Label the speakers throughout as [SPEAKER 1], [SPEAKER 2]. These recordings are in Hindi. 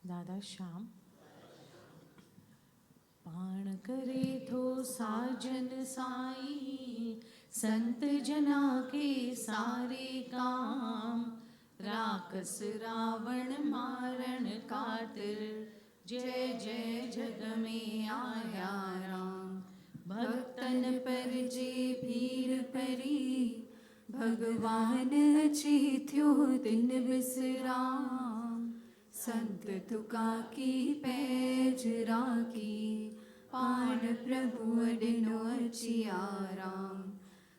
[SPEAKER 1] दादा श्याम पाण करे थो साजन साईं संत जना के सारे काम राकस रावण मारण खातिर जय जय जग में आया राम भक्तन पर जे भीड़ परी भगवान अची थियो तिन विसराम संत तुका की पैज राखी पाण प्रभु अडिनो अचिया राम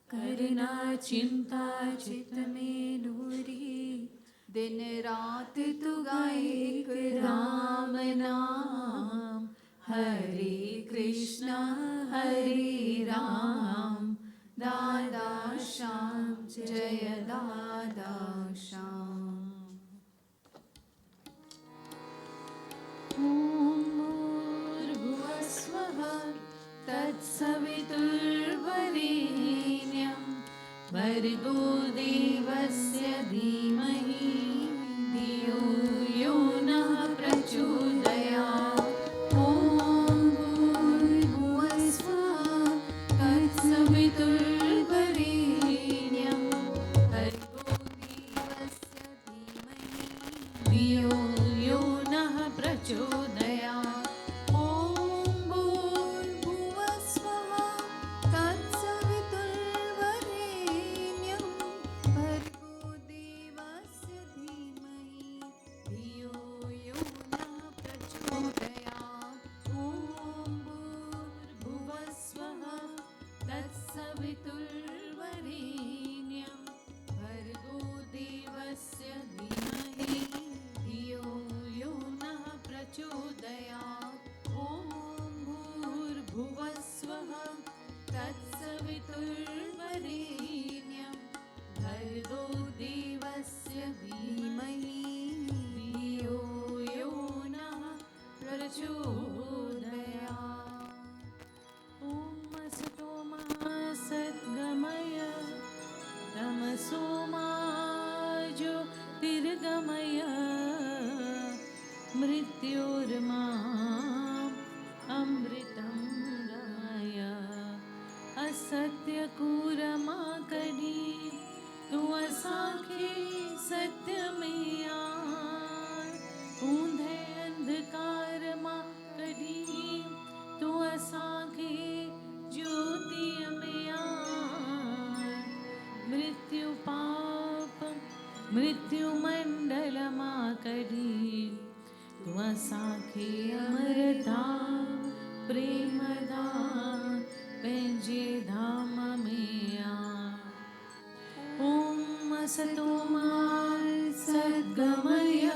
[SPEAKER 1] करना चिंता चित में नूरी दिन रात तु गाए एक राम नाम हरे कृष्णा हरे राम दादा श्याम जय दादा श्याम ॐ भूर्भुवस्वः तत्सवितुर्वरेण्यं भर्गो देवस्य धीमहि धियो यो नः प्रचोदयात् ॐ भूर्भुवस्वः तत्सवितुर्वरेण्यं भर्गो देवस्य धीमहि धियो यो नः प्रचोदयात् ॐ भूर्भुवस्वः तत्सवितुर्वरेण्यं भर्गो देवस्य धीमहि धियो यो नः प्रचोदयात् ॐ भूर्भुवस्वः तत्सवितुर्वरेण्यं भर्गो देवस्य धीमहि धियो यो नः प्रचोदयात् ॐ भूर्भुवस्वः तत्सवितुर्वरेण्यं भर्गो देवस्य धीमहि धियो यो नः प्रचोदयात् ॐ असतो मा सद्गमय तमसो मा ज्योतिर्गमय मृत्योर्माम् अमृतं गाय असत्यकूरमा कढी तू असांखे सत्य में आण ऊंधे अंधकार मां कढी तू असांखे ज्योतिअ में आण मृत्यु पाप मृत्यु मंडल मां कढी तू असांखे अमरता प्रेमदा पंहिंजे धाम में आण ॐ असतो मा सद्गमय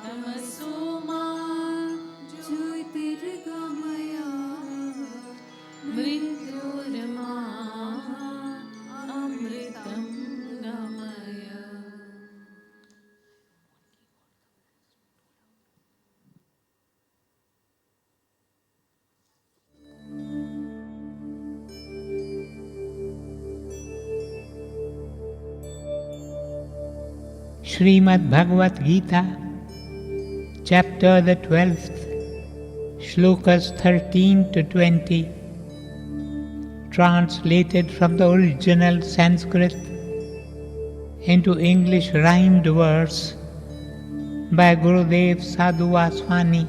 [SPEAKER 1] तमसो मा ज्योतिर्गमय मृत्योर्मा अमृतं गमय
[SPEAKER 2] Srimad Bhagavad Gita, chapter the 12th, shlokas 13 to 20, translated from the original Sanskrit into English rhymed verse by Gurudev Sadhu Vaswani.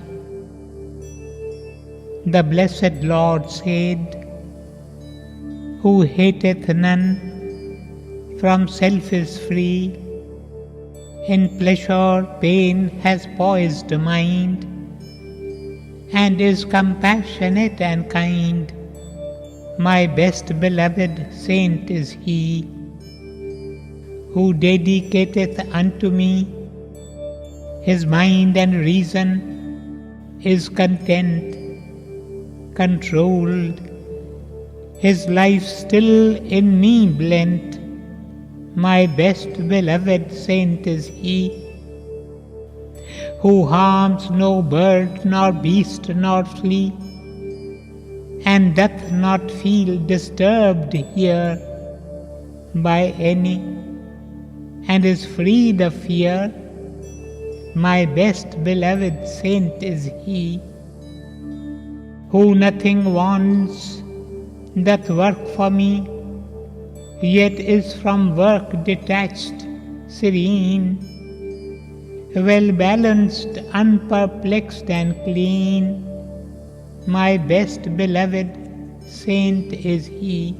[SPEAKER 2] The Blessed Lord said, "Who hateth none from self is free, in pleasure pain has poised mind, and is compassionate and kind. My best beloved saint is he, who dedicateth unto me his mind and reason, is content, controlled, his life still in me blent, My best beloved saint is he who harms no bird nor beast nor flea, and doth not feel disturbed here by any, and is freed of fear. My best beloved saint is he who nothing wants, doth work for me, yet is from work detached, serene, well balanced, unperplexed and clean. My best beloved saint is he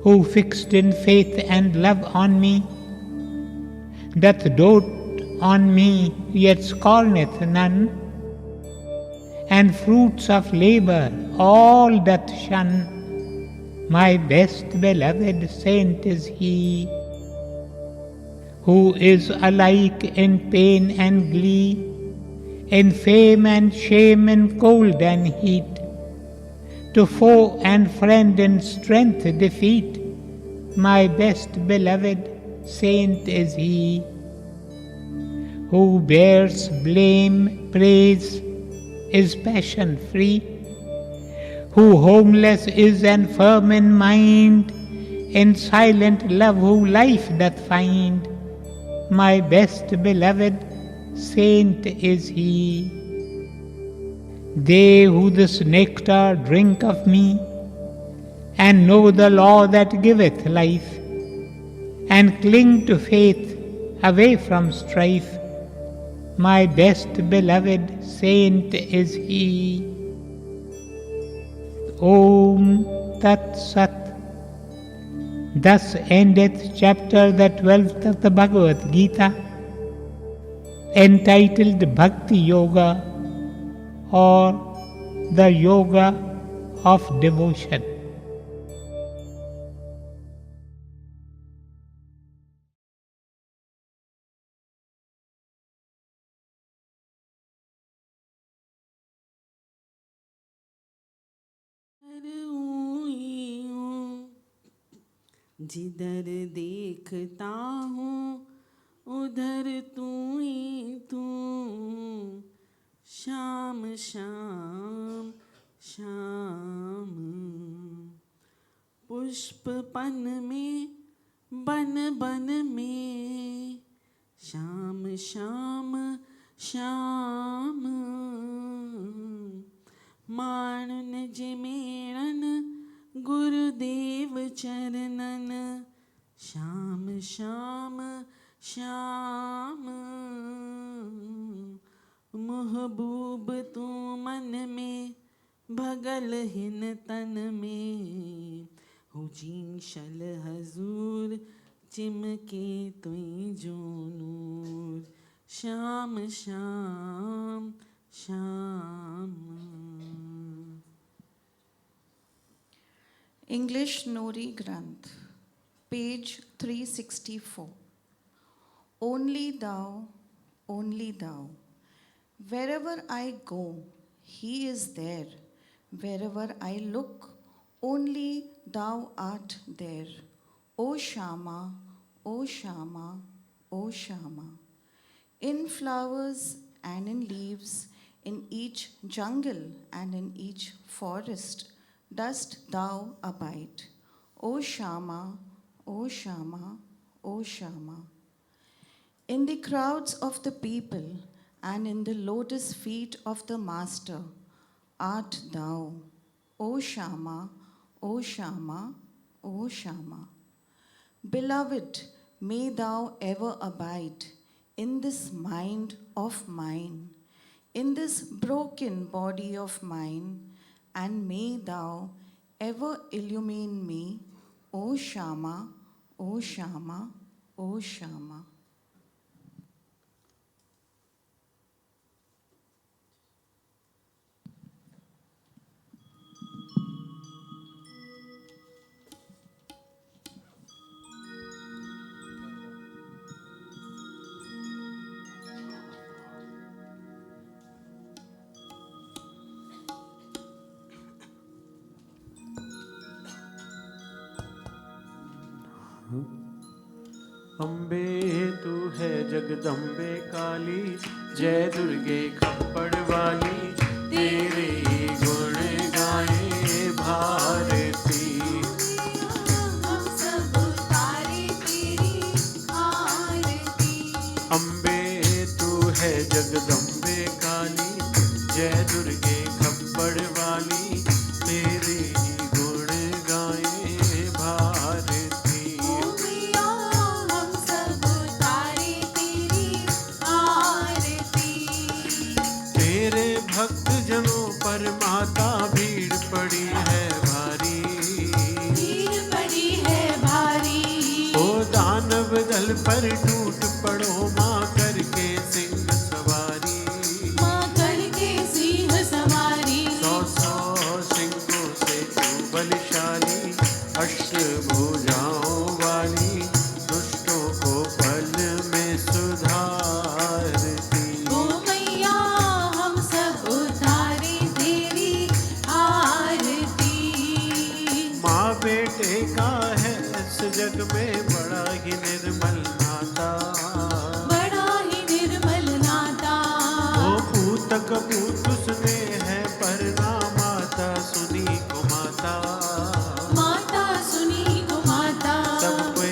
[SPEAKER 2] who fixed in faith and love on me, doth dote on me, yet scorneth none, and fruits of labour all doth shun. My best beloved saint is he who is alike in pain and glee, in fame and shame, in cold and heat, to foe and friend in strength defeat. My best beloved saint is he who bears blame, praise, is passion free, who homeless is and firm in mind, in silent love who life doth find. My best beloved saint is he. They who this nectar drink of me, and know the law that giveth life, and cling to faith away from strife, my best beloved saint is he. Om Tat Sat. Thus endeth chapter the 12th of the Bhagavad Gita, entitled Bhakti Yoga, or the Yoga of Devotion.
[SPEAKER 1] जिधर देखता हूँ उधर तू ही तू, शाम शाम शाम। पुष्प पन में बन बन में, शाम शाम श्याम। माणुन जिमेरन गुरुदेव चरणन, श्याम श्याम श्याम। महबूब तू मन में भगल हिन तन में, हुजी शल हजूर चिमके तुई जो नूर, Shyam Shyam Shyam.
[SPEAKER 3] English Nori Granth, page 364. Only thou, only thou. Wherever I go, he is there. Wherever I look, only thou art there. O Shama, O Shama, O Shama. In flowers and in leaves, in each jungle and in each forest, dost thou abide. O Shama, O Shama, O Shama. In the crowds of the people and in the lotus feet of the Master art thou. O Shama, O Shama, O Shama. Beloved, may thou ever abide in this mind of mine, in this broken body of mine, and may thou ever illumine me, O Shama, O Shama, O Shama.
[SPEAKER 4] Ambe तू है जगदम्बे काली, जय दुर्गे खप्पड़ वाली, तेरे ही गुण गाए भारती।
[SPEAKER 3] हम सब उतारे तेरी आरती।
[SPEAKER 4] अम्बे तू है जगदम्बे काली, जय दुर्गे खप्पड़ वाली, तेरे ही गुण गाए भारती।
[SPEAKER 3] ओ मैया हम सब उतारे तेरी आरती।
[SPEAKER 4] तेरे भक्त जनों पर माता भीड़ पड़ी है भारी,
[SPEAKER 3] भीड़ पड़ी है भारी।
[SPEAKER 4] ओ दानव दल पर टूट पड़ो माँ करके सिंह सवारी।
[SPEAKER 3] माँ करके सिंह सवारी।
[SPEAKER 4] 100 सिंहों से तू बलशाली, अष्ट भुजाओं वाली, दुष्टों को पल में सुधारती।
[SPEAKER 3] ओ मैया हम सब उतारे तेरी आरती।
[SPEAKER 4] माँ बेटे का है इस जग में बड़ा ही निर्मल नाता,
[SPEAKER 3] बड़ा ही निर्मल नाता।
[SPEAKER 4] ओ पूत कपूत उसने है पर ना माता सुनी को माता।
[SPEAKER 3] माता सुनी को माता।
[SPEAKER 4] सब पे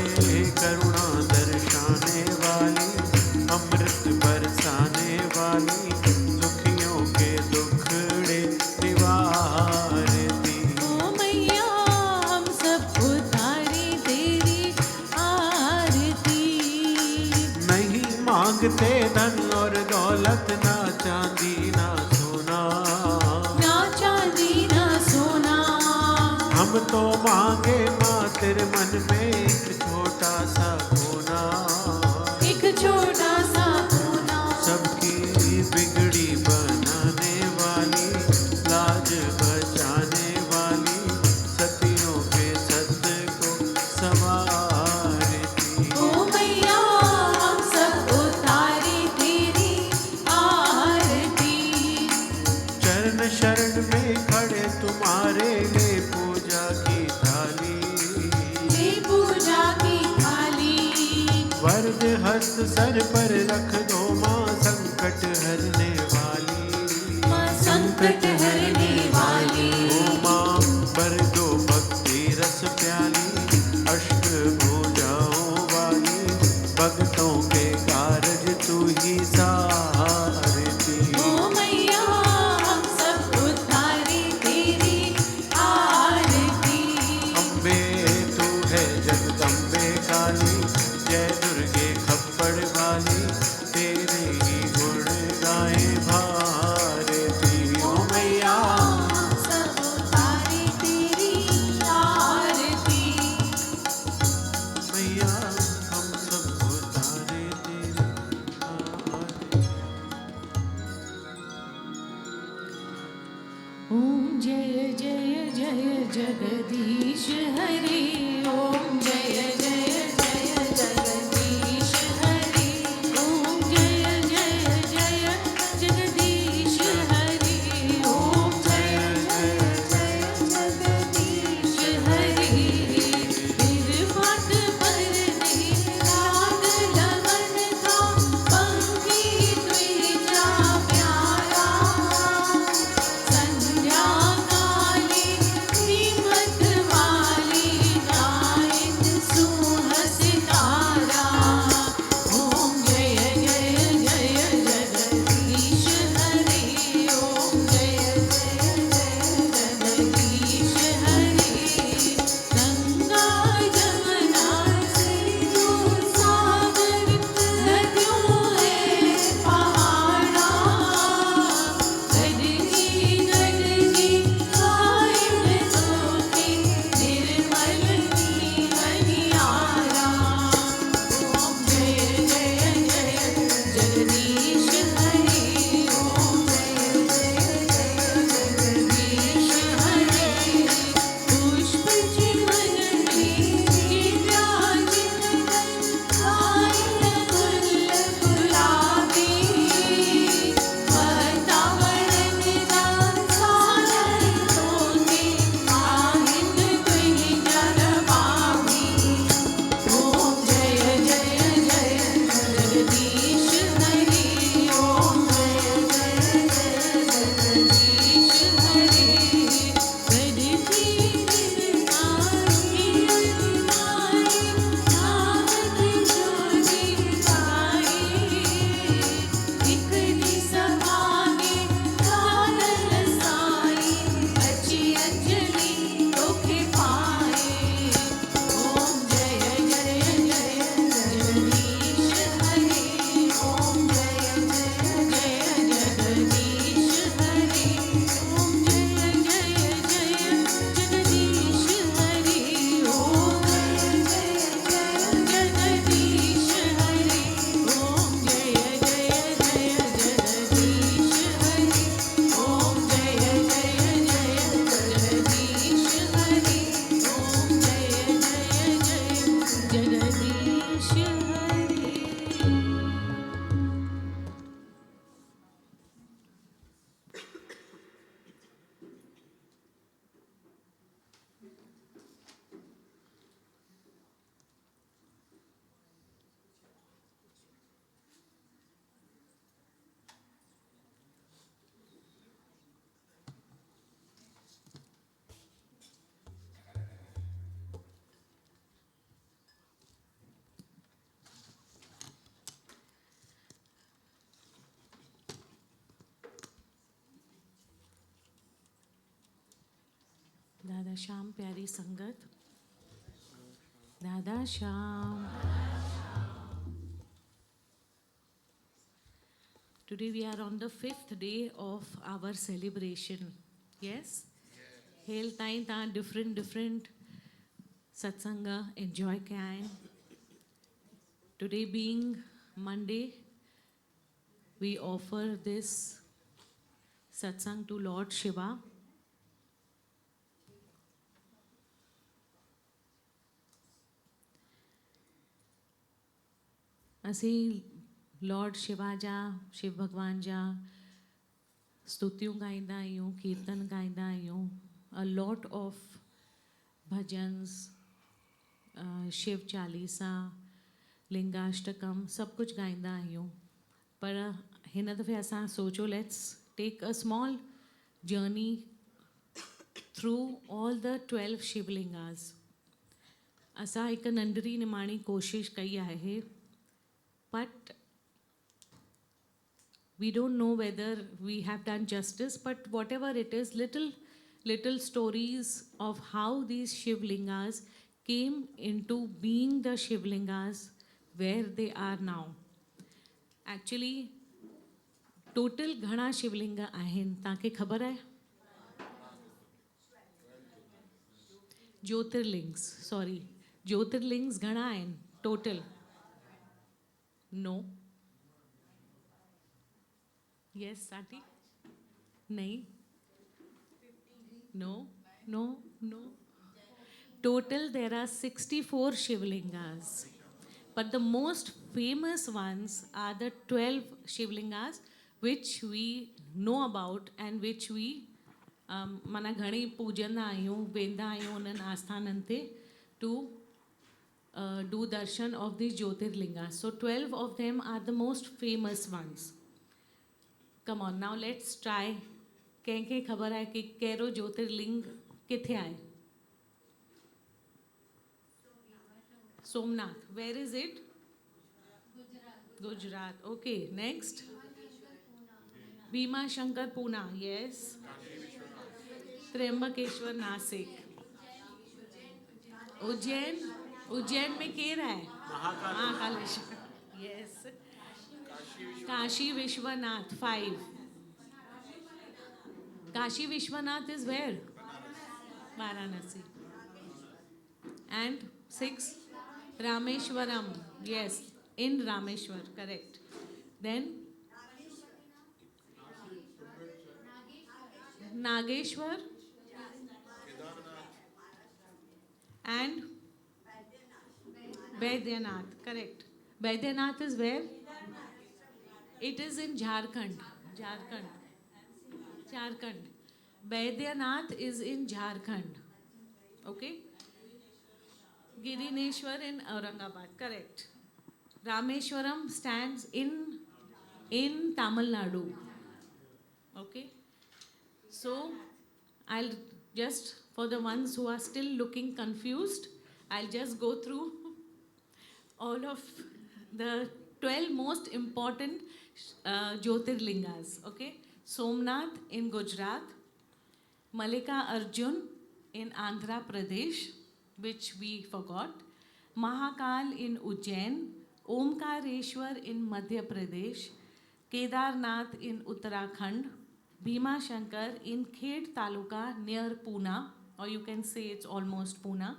[SPEAKER 4] करुणा दर्शाने वाली, अमृत बरसाने वाली, दुखियों के दुखड़े निवारती।
[SPEAKER 3] ओ मैया हम सब उतारे तेरी आरती।
[SPEAKER 4] नहीं मांगते धन और दौलत, ना चांदी ना सोना,
[SPEAKER 3] ना चांदी ना सोना।
[SPEAKER 4] हम तो मांगे माँ तेरे मन में एक छोटा सा कोना।
[SPEAKER 3] एक छोटा सा कोना।
[SPEAKER 4] सबकी बिगड़ी बनाने वाली, लाज बचाने वाली, सतियों के सत्य को संवारती।
[SPEAKER 3] ओ मैया हम सब उतारे तेरी आरती।
[SPEAKER 4] चरण शरण में खड़े तुम्हारे ले पूजा की थाली,
[SPEAKER 3] ले पूजा की थाली।
[SPEAKER 4] वरद हस्त सर पर रख दो माँ संकट हरने वाली।
[SPEAKER 3] माँ संकट हरने वाली।
[SPEAKER 4] ओ माँ पर दो भक्ति रस प्याली, अष्ट भुजाओं वाली, भक्तों के कारज तू ही सारती।
[SPEAKER 3] ओ मैया हम सब उतारे तेरी आरती।
[SPEAKER 4] अम्बे तू है जगदम्बे काली, जय दुर्गे खप्पड़ वाली, तेरे ही गुण गाए भारती। ओ मैया
[SPEAKER 3] हम सब उतारे तेरी आरती।
[SPEAKER 4] मैया हम सब उतारे तेरी आरती।
[SPEAKER 3] ओम जय जय जय जगदीश हरे। ओम जय जय जय जगदीश हरे। ओम जय जय जय जगदीश हरे। ओम जय जय जय जगदीश हरे। फिर बात पर नहीं
[SPEAKER 1] राधा श्याम प्यारी संगत, Radha Shyam. Today we are on the 5th day of our celebration. Yes? Hail time ta different satsanga enjoy kain. Today being Monday, we offer this satsang to Lord Shiva. असीं लॉर्ड शिवा जा शिव भगवान जा स्तुतियूं गाईंदा आहियूं, कीर्तन गाईंदा आहियूं, a lot of bhajans, Shiv Chalisa, Lingashtakam सभु कुझु गाईंदा आहियूं. पर हिन दफ़े असां सोचो let's take a small journey through all the 12 Shivlingas. असां हिकु नंढड़ी निमाणी कोशिशि कई आहे. But we don't know whether we have done justice, but whatever it is, little stories of how these Shivlingas came into being the Shivlingas where they are now. Actually, total घणा शिवलिंग आहिनि तव्हांखे ख़बर आहे? ज्योतिर्लिंग्स घणा आहिनि total? No. Yes, Sati? Nahi. No. Total there are 64 Shivlingas. But the most famous ones are the 12 Shivlingas which we know about and which we mana ghani pujanda आहियूं, वेंदा आहियूं उन्हनि आस्थाननि ते to do darshan of these Jyotirlingas. So 12 of them are the most famous ones. Come on, now let's try. कंहिंखे ख़बर आहे कि कहिड़ो ज्योतिर्लिंग किथे आहे? Somnath. Where is it? Gujarat. Okay, next. Bhima Shankar Pune. Yes. Trimbakeshwar Nasik. Ujjain में केर है? Mahakaleshwar. Yes. Kashi Vishwanath 5. Kashi Vishwanath is where? Varanasi. And 6. Rameshwaram. Yes, in Rameshwar, correct. Then Nageshwar and Baidyanath, correct. Baidyanath is where? It is in Jharkhand. Baidyanath is in Jharkhand. Okay. Girineshwar in Aurangabad, correct. Rameshwaram stands in Tamil Nadu. Okay. So I'll just, for the ones who are still looking confused, I'll just go through all of the 12 most important Jyotirlingas. Okay. Somnath in Gujarat, Malika Arjun in Andhra Pradesh, which we forgot, Mahakal in Ujjain, Omkareshwar in Madhya Pradesh, Kedarnath in Uttarakhand, Bhima Shankar in Khed Taluka near Pune, or you can say it's almost Pune,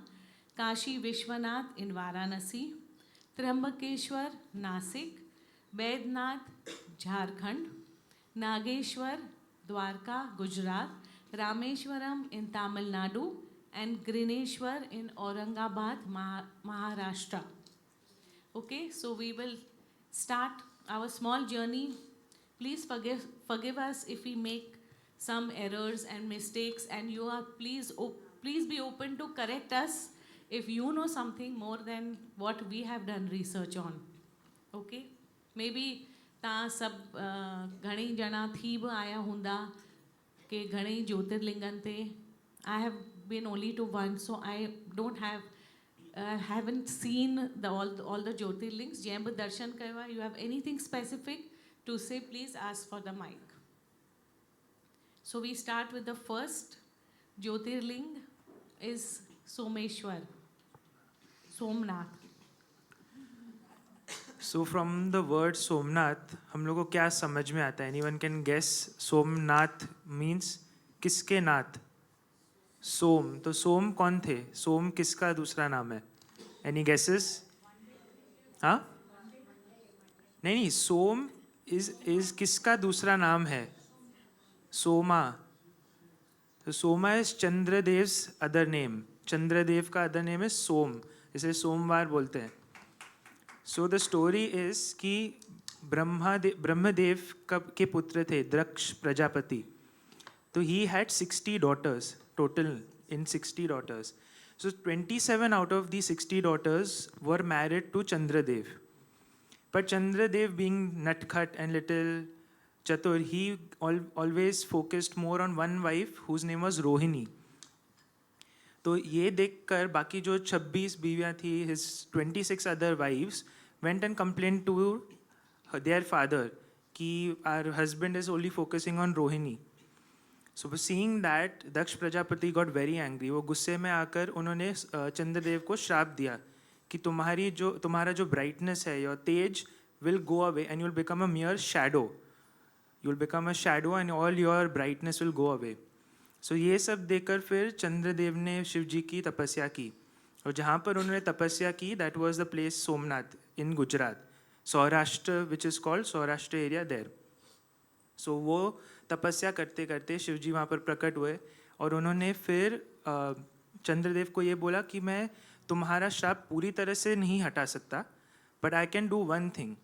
[SPEAKER 1] Kashi Vishwanath in Varanasi, Trimbakeshwar, Nasik, Baidnath, Jharkhand, Nageshwar, Dwarka, Gujarat, Rameshwaram in Tamil Nadu, and Grineshwar in Aurangabad, Maharashtra. Okay, so we will start our small journey. Please forgive us if we make some errors and mistakes, and you are please be open to correct us if you know something more than what we have done research on. Okay, maybe तव्हां सभु घणी ॼणा थी बि आया हूंदा कि घणेई ज्योतिर्लिंगनि ते. I have been only to one, so I haven't seen all the Jyotirlings. जंहिं बि दर्शन कयो आहे, you have anything specific to say, please ask for the mic. So we start with the first Jyotirling, is Someshwar, Somnath.
[SPEAKER 5] So from the word Somnath, हम लोग को क्या समझ में आता है? Anyone can guess? Somnath means किसके नाथ? सोम. तो सोम कौन थे? सोम किसका दूसरा नाम है? Any guesses? हाँ? नहीं, सोम is किसका दूसरा नाम है? सोमा. तो Soma is चंद्रदेव's other name. Chandradev का other name is सोम, इसे सोमवार बोलते हैं. So the story is कि ब्रह्मदेव के पुत्र थे दक्ष प्रजापति. तो he had 60 daughters total, in 60 daughters. So 27 out of these 60 daughters were married to Chandradev. But Chandradev being nutkhut and little chatur, he always focused more on one wife whose name was Rohini. तो ये देखकर बाकी जो 26 बीवियाँ थी, his 26 other wives went and complained to their father कि our husband is only focusing on Rohini. So seeing that, Daksh Prajapati got very angry. वो गुस्से में आकर उन्होंने चंद्रदेव को श्राप दिया कि तुम्हारा जो brightness है, your Tej will go away and you will become a mere shadow. You will become a shadow and all your brightness will go away. So ये सब देखकर फिर चंद्रदेव ने शिव जी की तपस्या की, और जहाँ पर उन्होंने तपस्या की, that was the place Somnath in Gujarat, Saurashtra, which is called Saurashtra area there. So वो तपस्या करते करते शिव जी वहाँ पर प्रकट हुए, और उन्होंने फिर चंद्रदेव को ये बोला कि मैं तुम्हारा श्राप पूरी तरह से नहीं हटा सकता, but I can do one thing,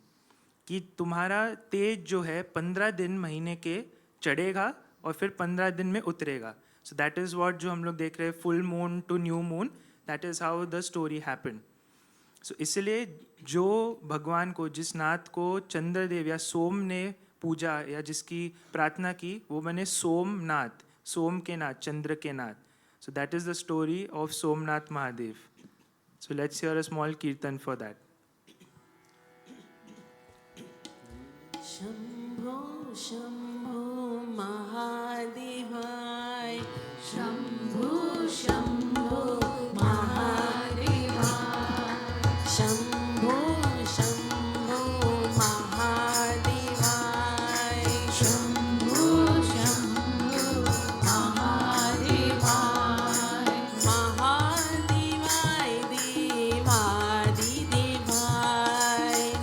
[SPEAKER 5] कि तुम्हारा तेज जो है 15 दिन महीने के चढ़ेगा और फिर 15 दिन में उतरेगा. सो दैट इज़ वॉट जो हम लोग देख रहे हैं, full moon to new moon, that is how the story happen. So इसलिए जो भगवान को, जिस नाथ को चंद्रदेव या सोम ने पूजा या जिसकी प्रार्थना की, वो बने सोमनाथ, सोम के नाथ, चंद्र के नाथ. So that is the story of Somnath Mahadev. So let's hear a small kirtan for that.
[SPEAKER 6] Shambho Shambho महादेवाय, शंभो शंभो महादेवाय, शंभो शंभो महादेवाय, शंभो शंभो महादेवाय, महादेवाय देवादिदेवाय,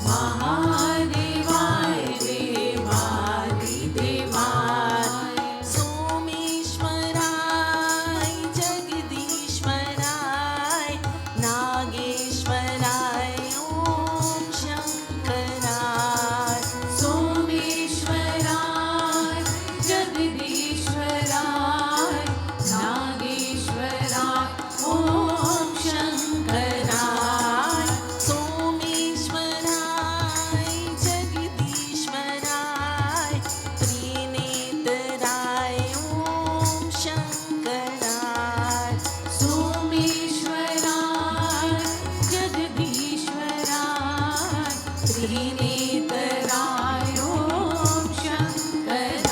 [SPEAKER 6] महादेवाय देवादिदेवाय, सोमेश्वराय जगदीश्वराय नागेश्वराय ओम शंकराय, सोमेश्वराय जगदीश्वराय नागेश्वराय ओम शंकराय, सोमेश्वराय जगदीश्वराय त्रिनेत्राय ओम शंकराय, सोमेश्वराय जगदीश्वराय त्रिनेत्राय ओम शंकराय,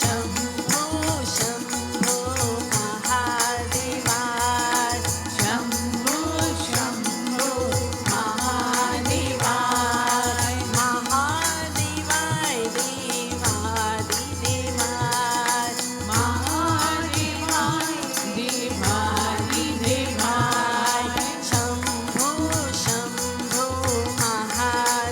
[SPEAKER 6] शंभो शंभो महादेवाय, शंभो शंभो महादेवाय, महादेवाय देवादिदेवाय, महादेवाय देवादिदेवाय, शंभो शंभो महादेवाय,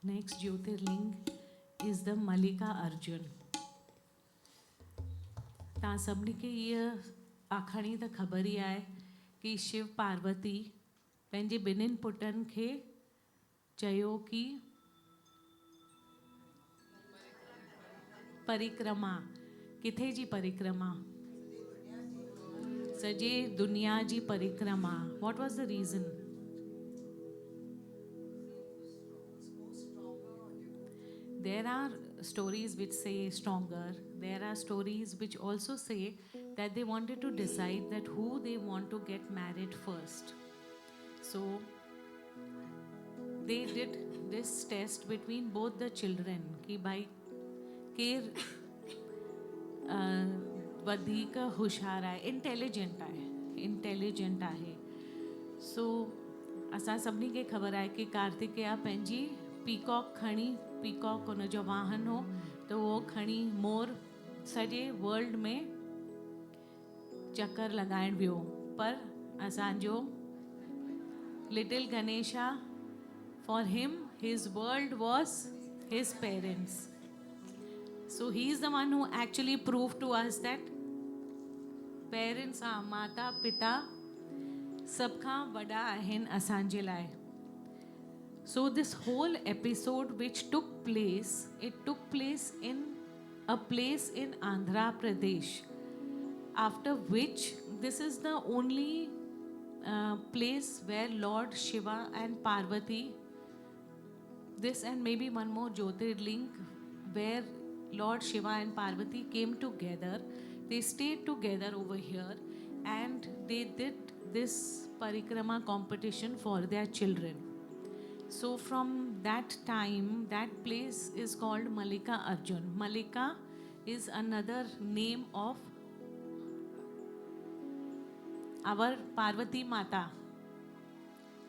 [SPEAKER 1] Next Jyotirling is the Malika Arjun. तव्हां सभिनी खे इहा आखाणी त ख़बर ई आहे कि शिव पार्वती पंहिंजे ॿिन्हिनि पुटनि खे चयो कि परिक्रमा, किथे जी परिक्रमा? सॼे दुनिया जी परिक्रमा. What was the reason? There are stories which say stronger. There are stories which also say that they wanted to decide that who they want to get married first. So they did this test between both the children कि भाई केर वधीक होशियार आहे, इंटेलिजेंट आहे. सो असां सभिनी खे ख़बर आहे कि कार्तिकेया पंहिंजी पीकॉक खणी, पीकॉक हुनजो वाहन हो, त उहो खणी मोर सॼे वर्ल्ड में चक्कर लॻाइण वियो. पर असांजो little Ganesha, for him his world was his parents. So he is the one who actually proved to us that parents are माता पिता सभ खां वॾा आहिनि असांजे लाइ. So this whole episode which took place, it took place in a place in Andhra Pradesh, after which this is the only place where Lord Shiva and Parvati, this and maybe one more Jyotirling, where Lord Shiva and Parvati came together. They stayed together over here and they did this parikrama competition for their children. So from that time, that place is called Malika Arjun. Malika is another name of our Parvati Mata,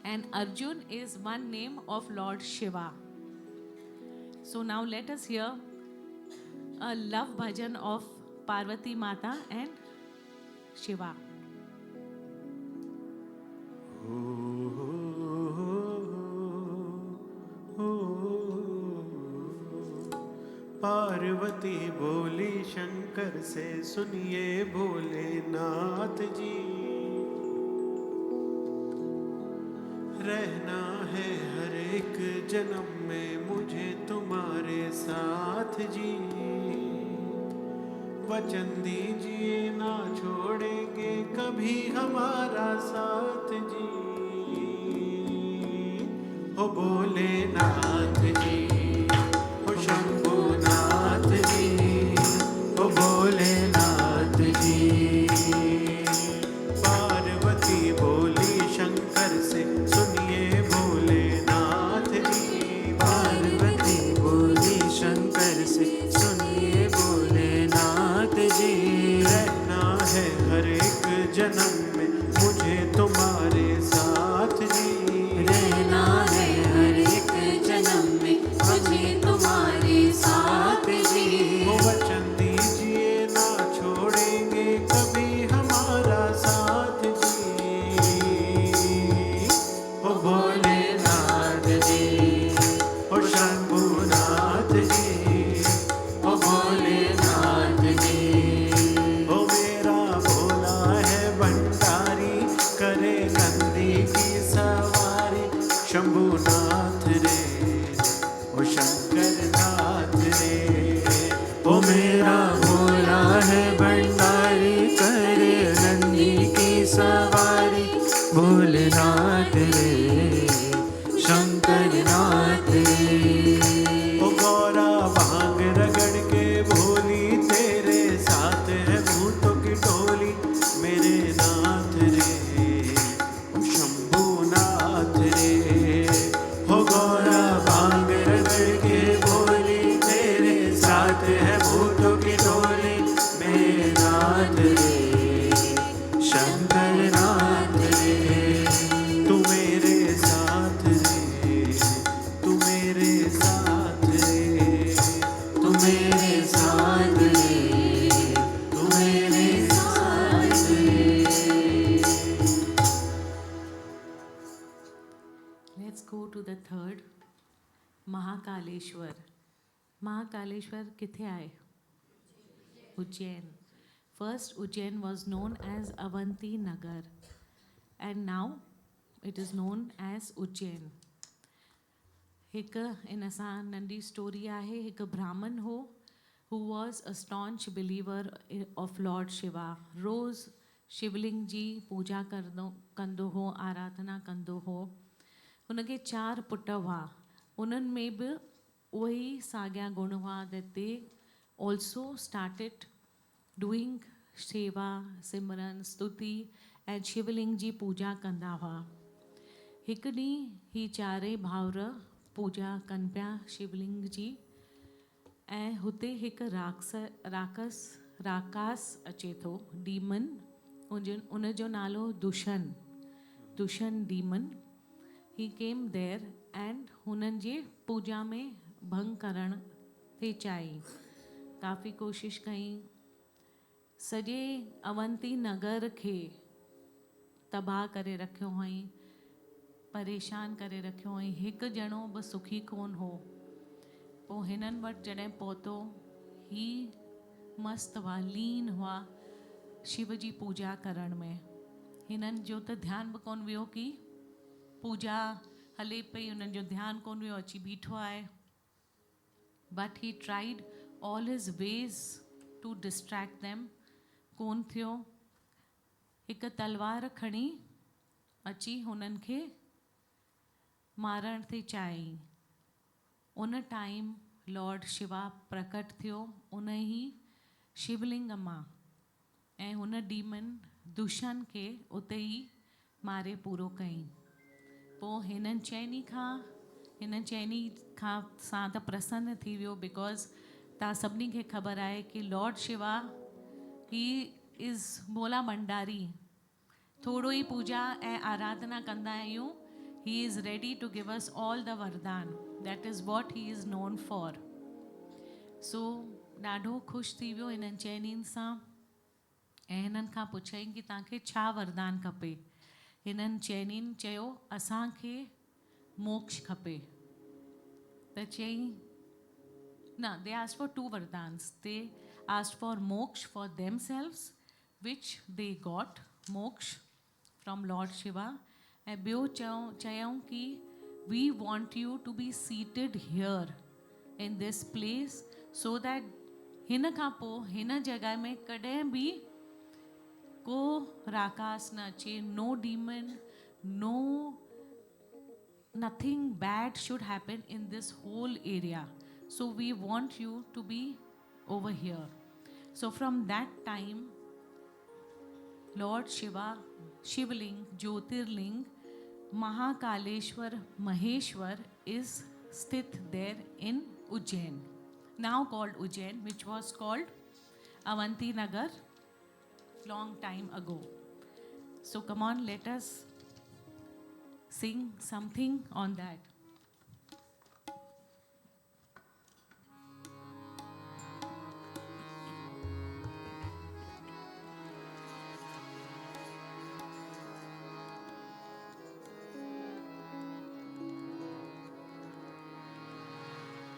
[SPEAKER 1] and Arjun is one name of Lord Shiva. So now let us hear a love bhajan of Parvati Mata and Shiva.
[SPEAKER 4] Parvati बोली शंकर से, सुनिए भोलेनाथ जी, रहना है हर एक जन्म में मुझे तुम्हारे साथ जी. वचन दीजिए ना छोड़ेंगे कभी हमारा साथ जी. हो भोलेनाथ जी, हो शंभुनाथ जी, हो भोलेनाथ जी. पार्वती बोली शंकर से, सुनिए भोलेनाथ जी. पार्वती बोली शंकर से, सुनिए भोलेनाथ जी. रहना है हर एक जन्म में मुझे तुम्हारे साथ जी. रहना है हर एक जन्म में मुझे तुम्हारे साथ जी. वो वचन दीजिए ना छोड़ेंगे कभी हमारा साथ जी. ओ भोलेनाथ जी, ओ शंभुनाथ जी, ओ भोलेनाथ जी. ओ मेरा भोला है भंडारी, करे नंदी की सवारी. शंभुनाथ रे, ओ शंकरनाथ रे. ओ मेरा भोला है भंडारी, करे नंदी की सवारी. भोलेनाथ रे, शंकरनाथ रे. ओ गौरा भांग रगड़ के भोली, तेरे साथ है भूतों की टोली. मेरे नाथ रे, ओ शंभुनाथ रे. हो गौरा भांग रगड़ के भोली, तेरे साथ है भूतों की टोली. मेरे नाथ रे, शंकरनाथ रे. तू मेरे साथ रे, तू मेरे साथ रे, तू मेरे साथ रे, तू मेरे साथ रे.
[SPEAKER 1] Let's go to the third. Mahakaleshwar. Mahakaleshwar किथे आहे? Ujjain. First Ujjain was known as Avanti Nagar and now it is known as Ujjain. हिकु इन सां नंढी स्टोरी आहे. हिकु ब्राह्मण हो who was a staunch believer of Lord Shiva. रोज़ शिवलिंग जी पूजा कंदो हो, आराधना कंदो हो. हुनखे 4 पुट हुआ. उन्हनि में बि उहे साॻिया गुण हुआ that they also started doing सेवा, सिमरन, स्तुति ऐं शिवलिंग जी पूजा कंदा हुआ. हिकु ॾींहुं ही 4 भाउर पूजा कनि पिया शिवलिंग जी ऐं हुते हिकु राकास अचे थो, डीमन. उन जो नालो दुष्यन demon. He came there and हुननि जे पूजा में भंग करण ते चाहिए. काफ़ी कोशिश कई. सॼे अवंती नगर खे तबाह करे रखियो हुअईं, परेशान करे रखियो हुअईं. हिकु ॼणो बि सुखी कोन हो. पोइ हिननि वटि जॾहिं पहुतो, ही मस्त हुआ, लीन हुआ शिव जी पूजा करण में. हिननि जो त ध्यानु बि कोन वियो कि पूजा हले पई, हुननि जो ध्यानु कोन वियो, अची बीठो आहे. But he tried all his ways to distract them. कोन थियो. हिकु तलवार खणी अची हुननि खे मारण ते चाहिई. उन टाइम लॉर्ड शिवा प्रकट थियो उन ई शिवलिंग मां ऐं हुन डीमन दुष्यन खे उते ई मारे पूरो कयईं. पोइ हिननि चइनी खां सां त प्रसन्न थी वियो. बिकॉज़ तव्हां सभिनी खे ख़बर आहे कि Lord Shiva he is Bhola Bhandari. थोरो ई पूजा ऐं आराधना कंदा आहियूं. He is ready to give us all the वरदान. That is what he is known for. So ॾाढो ख़ुशि थी वियो हिननि चइनिनि सां ऐं हिननि खां पुछईं कि तव्हांखे छा वरदान खपे. हिननि चइनिनि चयो असांखे मोक्ष खपे. त चयईं न. They asked for 2 वरदान्स. They asked for moksha for themselves, which they got moksha from Lord Shiva. ऐं ॿियो चयूं कि we want you to be seated here in this place so that हिन खां पोइ हिन जॻह में कॾहिं बि को राकास न अचे. No demon, nothing bad should happen in this whole area. So we want you to be over here. So from that time, Lord Shiva, Shivling, Jyotirling, Mahakaleshwar, Maheshwar is sthit there in Ujjain, now called Ujjain, which was called Avanti Nagar long time ago. So come on, let us sing something on that.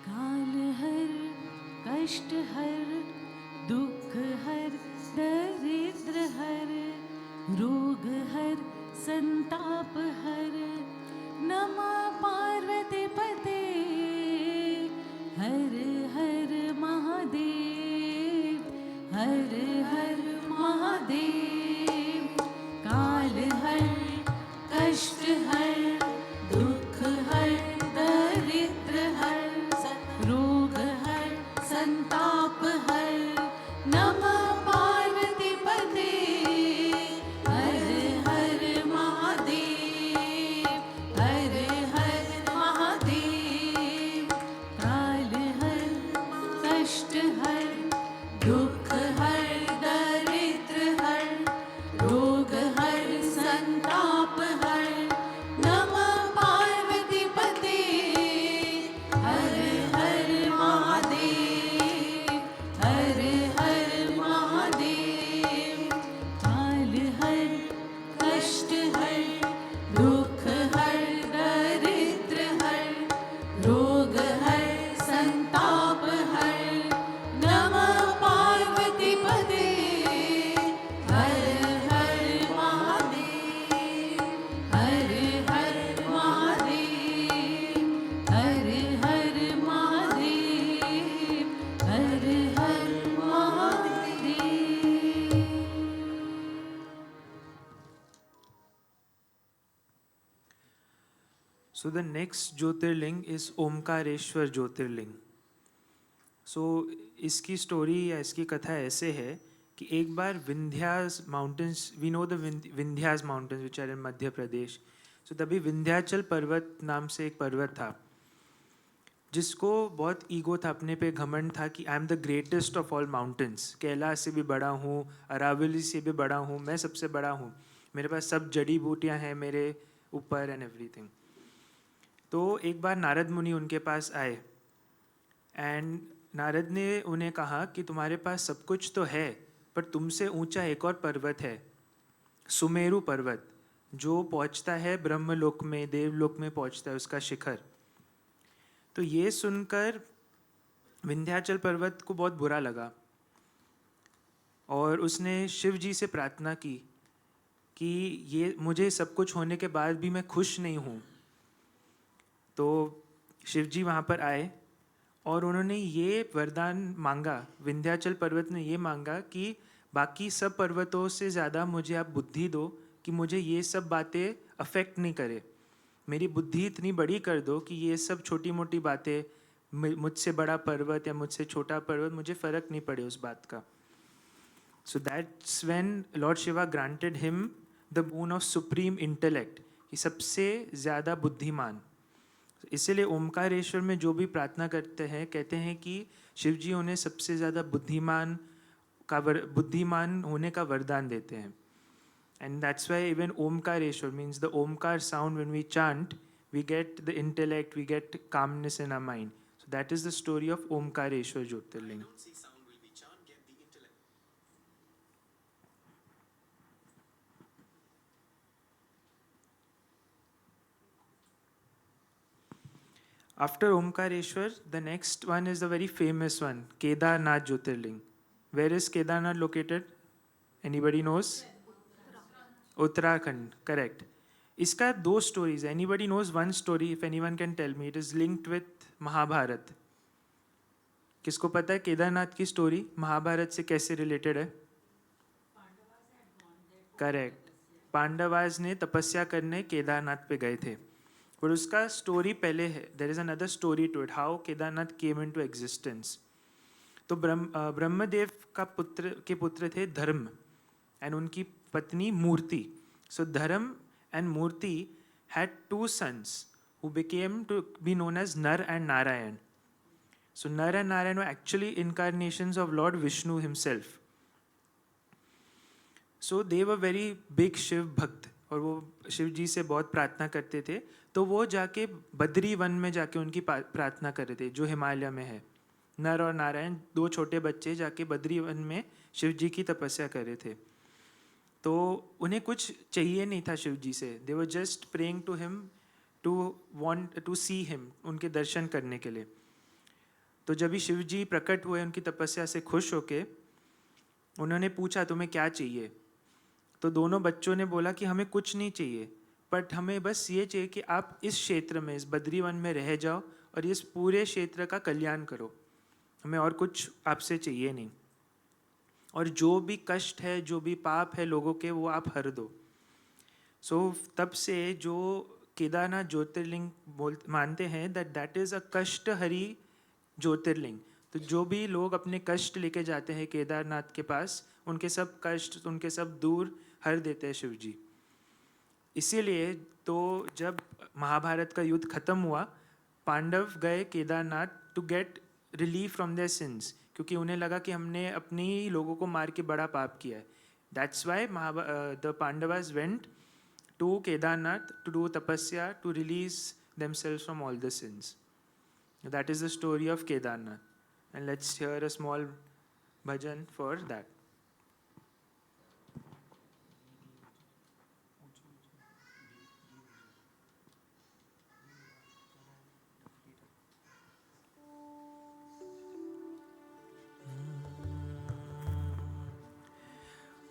[SPEAKER 1] काल हर कष्ट हर दुख हर दरिद्र हर रोग हर संताप हर नमः पार्वती पते हर हर महादेव हर हर महादेव. काल हर कष्ट हर दुख हर दरिद्र हर रोग हर संताप हर नमः पार्वती पते हर हर महादेव हर हर महादेव. काल हर कष्ट हर दुख हर दरिद्र हर
[SPEAKER 5] So the next Jyotirling is Omkareshwar Jyotirling. So इसकी स्टोरी या इसकी कथा ऐसे है कि एक बार Vindhyas mountains, we know the Vindhyas mountains which are in Madhya Pradesh. So तभी विंध्याचल पर्वत नाम से एक पर्वत था जिसको बहुत ईगो था, अपने पे घमंड था कि I am the greatest of all mountains. Kailash से भी बड़ा हूँ, अरावली से भी बड़ा हूँ, मैं सबसे बड़ा हूँ, मेरे पास सब जड़ी बूटियाँ हैं मेरे ऊपर एंड एवरीथिंग. तो एक बार नारद मुनि उनके पास आए एंड नारद ने उन्हें कहा कि तुम्हारे पास सब कुछ तो है पर तुमसे ऊंचा एक और पर्वत है, सुमेरु पर्वत, जो पहुंचता है ब्रह्मलोक में, देवलोक में पहुंचता है, उसका शिखर. तो ये सुनकर विंध्याचल पर्वत को बहुत बुरा लगा और उसने शिव जी से प्रार्थना की कि ये मुझे सब कुछ होने के बाद भी मैं खुश नहीं हूँ. तो शिव जी वहाँ पर आए और उन्होंने ये वरदान मांगा, विंध्याचल पर्वत ने ये मांगा कि बाकी सब पर्वतों से ज़्यादा मुझे आप बुद्धि दो कि मुझे ये सब बातें अफेक्ट नहीं करे. मेरी बुद्धि इतनी बड़ी कर दो कि ये सब छोटी मोटी बातें, मुझसे बड़ा पर्वत या मुझसे छोटा पर्वत, मुझे फ़र्क नहीं पड़े उस बात का. So that's when Lord Shiva granted him the bone of supreme intellect, कि सबसे ज़्यादा बुद्धिमान. इसीलिए ओमकारेश्वर में जो भी प्रार्थना करते हैं कहते हैं कि शिव जी उन्हें सबसे ज़्यादा बुद्धिमान होने का वरदान देते हैं. And that's why even Omkareshwar means the Omkar sound when we chant we get the intellect, we get calmness in our mind. So that is the story of Omkareshwar Jyotirlinga. After Omkareshwar, the next one is the very famous one, Kedarnath Jyotirling. Where is Kedarnath located? Anybody knows? Uttarakhand, correct. इसका दो stories. Anybody knows one story? If anyone can tell me, it is linked with Mahabharat. किसको पता है केदारनाथ की स्टोरी महाभारत से कैसे रिलेटेड है? करेक्ट. पांडवास ने तपस्या करने केदारनाथ पे गए थे और उसका स्टोरी पहले है. There is another story to it, how Kedarnath came into existence. तो ब्रह्मदेव का पुत्र थे धर्म एंड उनकी पत्नी Murti. So Dharma and Murti had 2 sons who became to be known as Nar and Narayan. So Nar and Narayan were actually incarnations of Lord Vishnu himself. So they were very big Shiva bhakt और वो शिव जी से बहुत प्रार्थना करते थे. तो वो जाके बद्री वन में जाके उनकी प्रार्थना कर रहे थे जो हिमालय में है. नर और नारायण 2 छोटे बच्चे जाके बद्री वन में शिव जी की तपस्या कर रहे थे. तो उन्हें कुछ चाहिए नहीं था शिव जी से. They were just praying to him to want to see him, उनके दर्शन करने के लिए. तो जब भी शिव जी प्रकट हुए उनकी तपस्या से खुश होके उन्होंने पूछा तुम्हें क्या चाहिए. तो दोनों बच्चों ने बोला कि हमें कुछ नहीं चाहिए, बट हमें बस ये चाहिए कि आप इस क्षेत्र में, इस बद्रीवन में रह जाओ और इस पूरे क्षेत्र का कल्याण करो. हमें और कुछ आपसे चाहिए नहीं, और जो भी कष्ट है, जो भी पाप है लोगों के, वो आप हर दो. सो तब से जो केदारनाथ ज्योतिर्लिंग मानते हैं दैट इज़ अ कष्ट हरी ज्योतिर्लिंग. तो जो भी लोग अपने कष्ट लेके जाते हैं केदारनाथ के पास, उनके सब कष्ट, उनके सब दूर हर देते हैं शिव जी. इसीलिए तो जब महाभारत का युद्ध खत्म हुआ, पांडव गए Kedarnath to get relief from there since, क्योंकि उन्हें लगा कि हमने अपने ही लोगों को मार के बड़ा पाप किया है. That's why the Pandavas went to Kedarnath to do tapasya to release themselves from all the sins. That is the story of Kedarnath. And let's hear a small bhajan for that.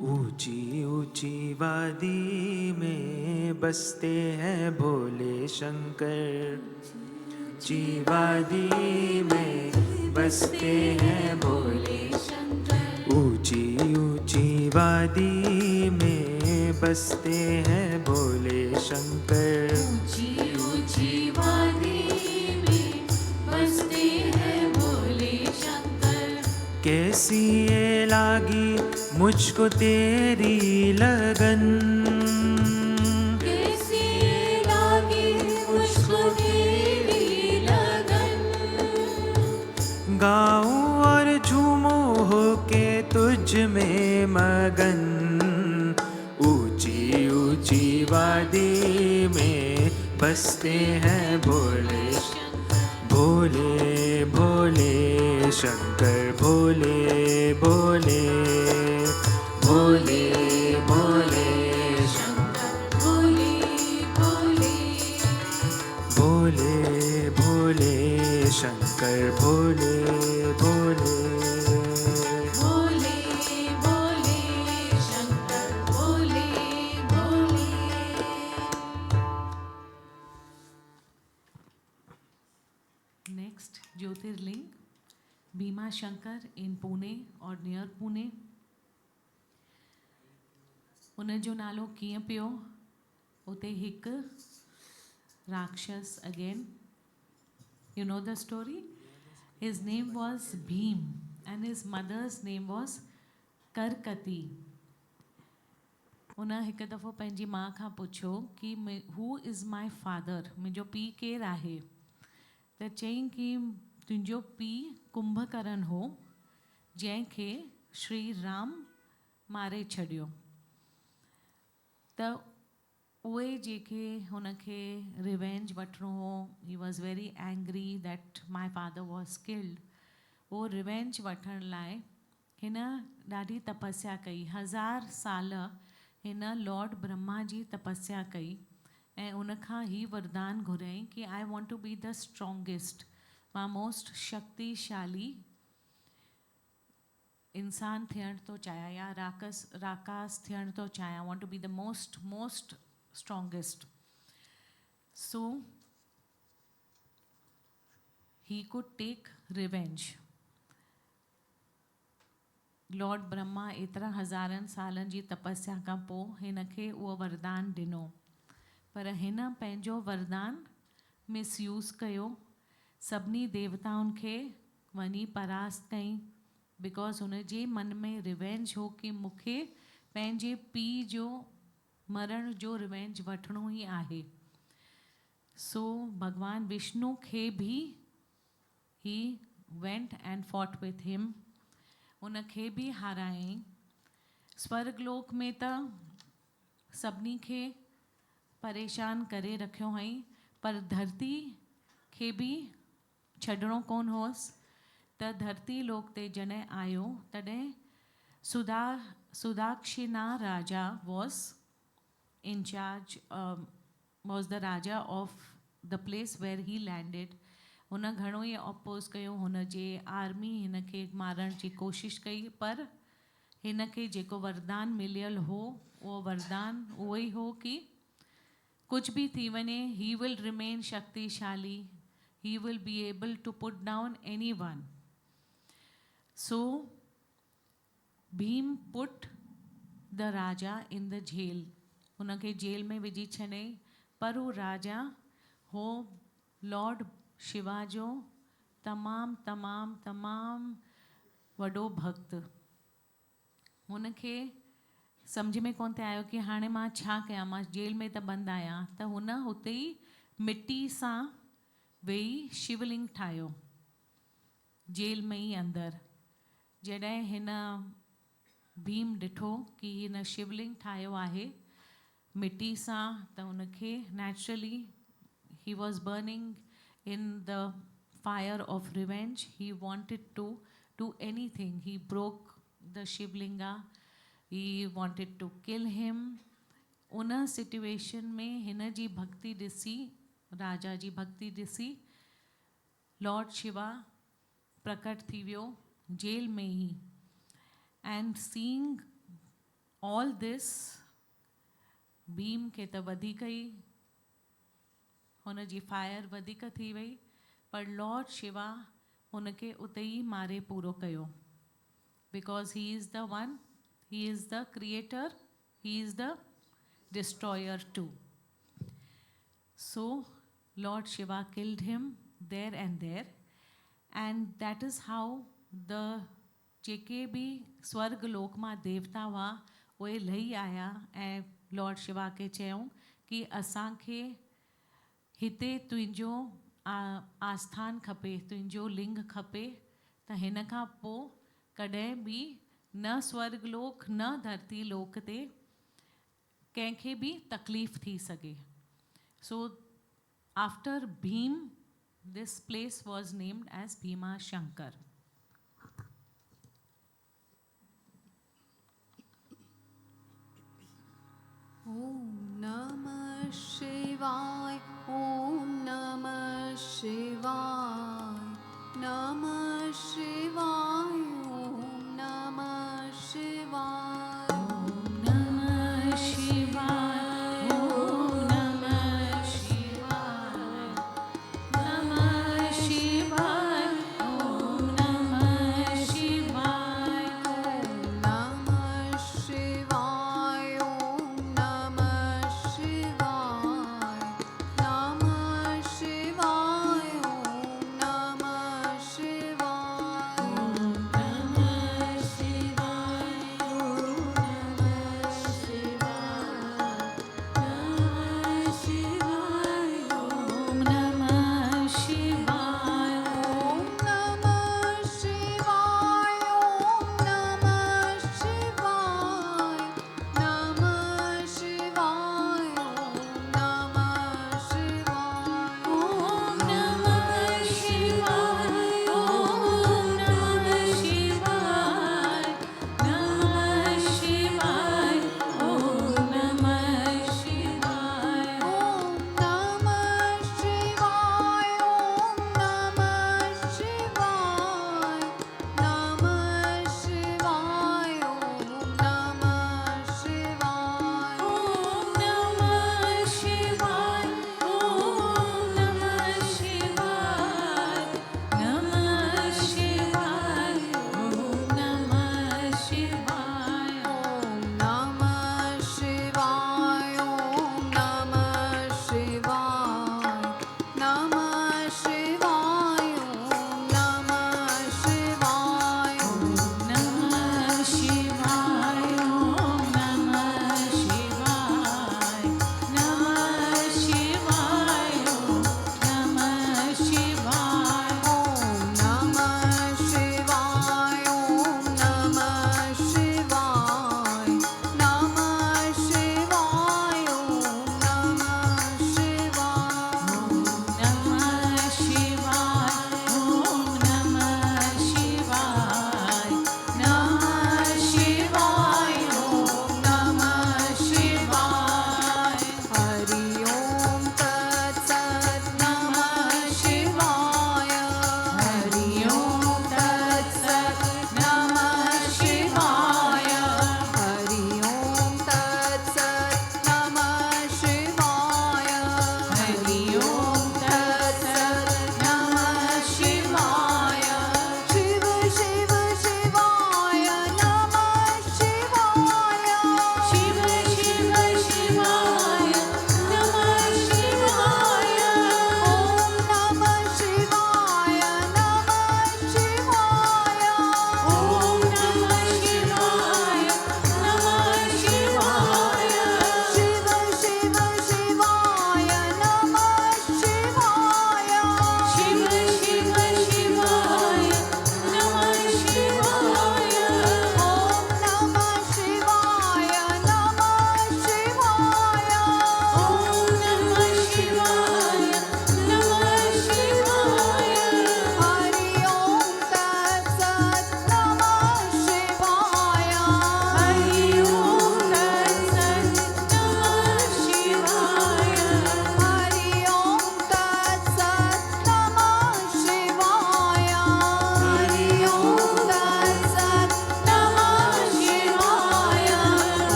[SPEAKER 5] ऊंची ऊंची वादी में बसते हैं भोले शंकर. ऊंची वादी में बसते हैं भोले शंकर. ऊंची ऊंची वादी में बसते हैं भोले शंकर. ऊंची ऊंची कैसी ये लागी मुझको तेरी लगन,
[SPEAKER 6] कैसी लागी मुझको तेरी लगन,
[SPEAKER 5] गाऊं और झूमूं होके तुझ में मगन, ऊंची ऊंची वादी में बसते हैं Bhole Bhole Bhole Shankar, Bhole Bhole Bhole Bhole Shankar,
[SPEAKER 6] Bhole Bhole
[SPEAKER 5] Bhole Bhole Shankar, Bhole Bhole
[SPEAKER 6] Bhole Bhole Shankar, Bhole Bhole.
[SPEAKER 1] Next, Jyotirling, Bhima Shankar in Pune or near Pune. उन जो नालो कीअं पियो? उते हिकु राक्षस again. You know the story? His name was Bhim and his mother's name was Karkati. उन हिकु दफ़ो पंहिंजी माउ खां पुछियो कि हू इज़ माई फादर, मुंहिंजो पीउ केरु आहे? त चयईं कि तुंहिंजो पीउ कुंभकर्ण हो जंहिंखे श्री राम मारे छॾियो। त उहे जेके हुनखे रिवेंज वठिणो हो, he was very angry that my father was killed. उहो रिवेंज वठण लाइ हिन ॾाढी तपस्या कई, 1000 साल हिन लॉर्ड ब्रह्मा जी तपस्या कई ऐं उनखां ही वरदान घुरियईं कि I want to be the strongest, मां मोस्ट शक्तिशाली इंसान थियण थो चाहियां या राकास थियण थो चाहियां, want to be the most strongest. So he could take revenge. Lord Brahma एतिरा हज़ारनि सालनि जी तपस्या खां पोइ हिनखे उहो वरदान ॾिनो, पर हिन पंहिंजो वरदान मिसयूज़ कयो, सभिनी देवताउनि खे वञी परास्त कई, बिकॉज़ हुन जे मन में रिवेंज हो कि मूंखे पंहिंजे पीउ जो मरण जो रिवेंज वठिणो ई आहे। सो भगवान विष्णु खे भी he went and fought with him, उनखे भी हारायईं। स्वर्गलोक में त सभिनी खे परेशान करे रखियो हुअईं, पर धरती खे भी छॾिणो कोन हुअसि। त धरती लोक ते जॾहिं आयो तॾहिं Sudakshina raja was in charge, was the raja of the place where he landed. हुन घणो ई अपोज़ कयो, हुन जे आर्मी हिन खे मारण जी कोशिशि कई, पर हिन खे जेको वरदान मिलियल हो उहो वरदान उहो ई हो कि कुछ भी थी वञे, ही विल रिमेन शक्तिशाली, he will be able to put down anyone. So Bhim put the Raja in the jail. उनखे जेल में विझी छॾियईं, पर हू राजा हो लॉर्ड शिवा जो तमामु वॾो भक्त। हुनखे सम्झ में कोन ते आयो कि हाणे मां छा कयां, मां जेल में त बंदि आहियां। त हुन हुते ई मिटी सां वेही शिवलिंग ठाहियो जेल में ई अंदरि। जॾहिं हिन भीम ॾिठो कि हिन शिवलिंग ठाहियो आहे मिटी सां, त हुनखे naturally he was burning in the fire of revenge, he wanted to do anything, he broke the Shivalinga, he wanted to kill him. उन सिचुएशन में हिन जी भक्ति ॾिसी, राजा जी भक्ति ॾिसी लॉर्ड शिवा प्रकट थी वियो जेल में ही। And seeing all this, Bhim खे त वधीक ई हुन जी फायर वधीक थी वई, पर लॉर्ड शिवा हुनखे उते ई मारे पूरो कयो, because he is the one, he is the creator, he is the destroyer too. So Lord Shiva killed him there and there, and that is how the जेके बि स्वर्ग लोक मां देवता हुआ उहे लही आया ऐं लॉर्ड शिवा खे चयऊं कि असांखे हिते तुंहिंजो आस्थान खपे, तुंहिंजो लिंग खपे, त हिन खां पोइ कॾहिं बि न स्वर्ग लोक न धरती लोक ते कंहिंखे बि तकलीफ़ थी सघे. So after Bhim this place was named as Bhima Shankar.
[SPEAKER 6] Om Namah Shivaya, Om Namah Shivaya, Namah Shivaya, Om Namah Shivaya,
[SPEAKER 1] Om Namah Shivaya, Om Namah Shivaya, Namah Shivaya, Om Namah Shivaya,
[SPEAKER 6] Namah Shivaya, Om Namah Shivaya, Namah Shivaya, Om Namah Shivaya,
[SPEAKER 1] Om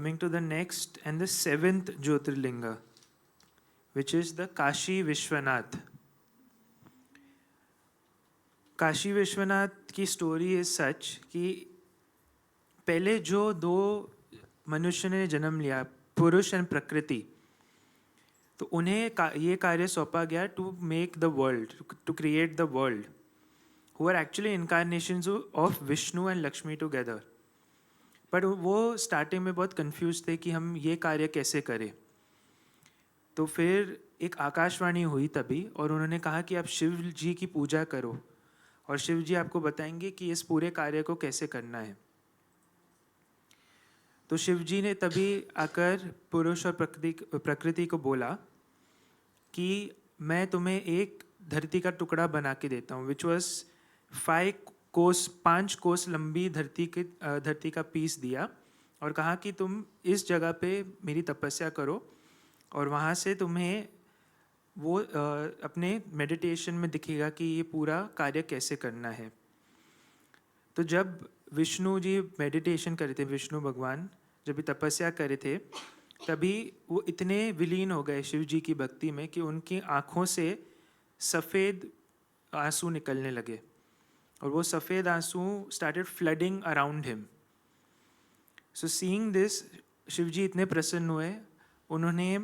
[SPEAKER 5] Coming to the next and the 7th Jyotirlinga, which is the Kashi Vishwanath. Kashi Vishwanath की स्टोरी इज सच कि पहले जो दो मनुष्य ने जन्म लिया, पुरुष एंड प्रकृति, तो उन्हें ये कार्य सौंपा गया to make the world, to create the world, who are actually incarnations of Vishnu and Lakshmi together. पर वो स्टार्टिंग में बहुत कंफ्यूज थे कि हम ये कार्य कैसे करें. तो फिर एक आकाशवाणी हुई तभी, और उन्होंने कहा कि आप शिव जी की पूजा करो और शिव जी आपको बताएंगे कि इस पूरे कार्य को कैसे करना है. तो शिव जी ने तभी आकर पुरुष और प्रकृति को बोला कि मैं तुम्हें एक धरती का टुकड़ा बना के देता हूँ, विच वॉज 5 कोस लंबी धरती का पीस दिया और कहा कि तुम इस जगह पे मेरी तपस्या करो और वहाँ से तुम्हें वो अपने मेडिटेशन में दिखेगा कि ये पूरा कार्य कैसे करना है. तो जब विष्णु जी मेडिटेशन कर रहे थे, विष्णु भगवान जब भी तपस्या कर रहे थे, तभी वो इतने विलीन हो गए शिव जी की भक्ति में कि उनकी आँखों से सफ़ेद आंसू निकलने लगे और वो सफ़ेद आंसू started flooding around him. So seeing this, Shiv ji इतने प्रसन्न हुए, उन्होंने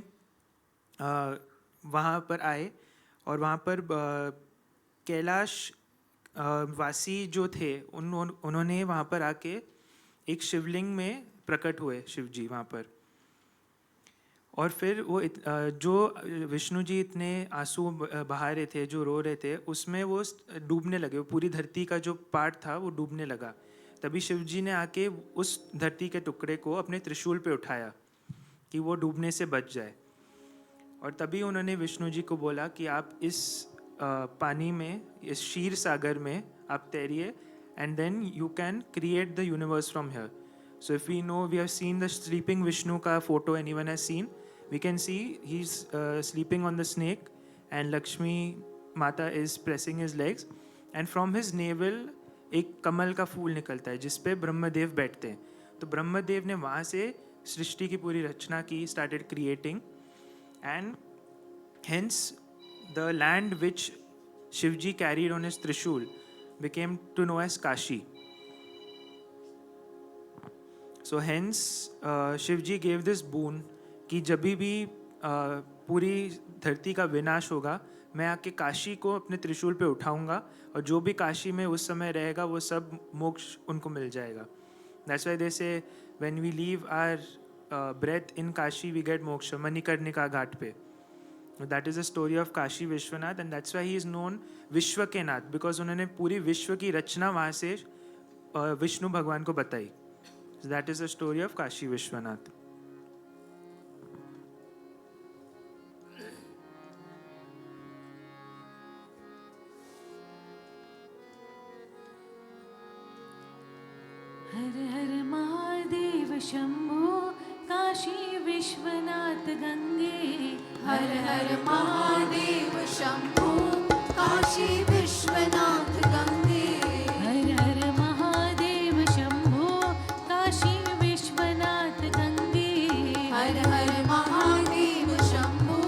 [SPEAKER 5] वहाँ पर आए और वहाँ पर कैलाश वासी जो थे उन्होंने वहाँ पर आके एक शिवलिंग में प्रकट हुए शिव जी वहाँ पर. और फिर वो जो विष्णु जी इतने आंसू बहा रहे थे, जो रो रहे थे, उसमें वो डूबने लगे, वो पूरी धरती का जो पार्ट था वो डूबने लगा. तभी शिव जी ने आके उस धरती के टुकड़े को अपने त्रिशूल पे उठाया कि वो डूबने से बच जाए. और तभी उन्होंने विष्णु जी को बोला कि आप इस पानी में, इस क्षीर सागर में आप तैरिए and then you can create the universe from here. So if we know, we have seen the sleeping Vishnu का photo, anyone has seen, we can see he is sleeping on the snake and Lakshmi Mata is pressing his legs and from his navel एक कमल का फूल निकलता है जिस पे ब्रह्मदेव बैठते हैं. तो ब्रह्मदेव ने वहाँ से सृष्टि की पूरी रचना की, started creating. And hence the land which Shivji carried on his Trishul became to know as Kashi. So hence Shivji gave this boon कि जब भी पूरी धरती का विनाश होगा, मैं आके काशी को अपने त्रिशूल पे उठाऊंगा और जो भी काशी में उस समय रहेगा वो सब मोक्ष उनको मिल जाएगा. That's why they say when we leave our breath in Kashi we get moksha, Manikarnika घाट पे. That is the story of Kashi Vishwanath and that's why he is known विश्व के नाथ, because उन्होंने पूरी विश्व की रचना वहाँ से विष्णु भगवान को बताई. So that is the story of Kashi Vishwanath.
[SPEAKER 1] हर हर महादेव शंभो काशी विश्वनाथ गंगे.
[SPEAKER 6] हर हर महादेव शंभो काशी विश्वनाथ गंगे.
[SPEAKER 1] हर हर महादेव शंभो काशी विश्वनाथ गंगे.
[SPEAKER 6] हर हर महादेव शंभो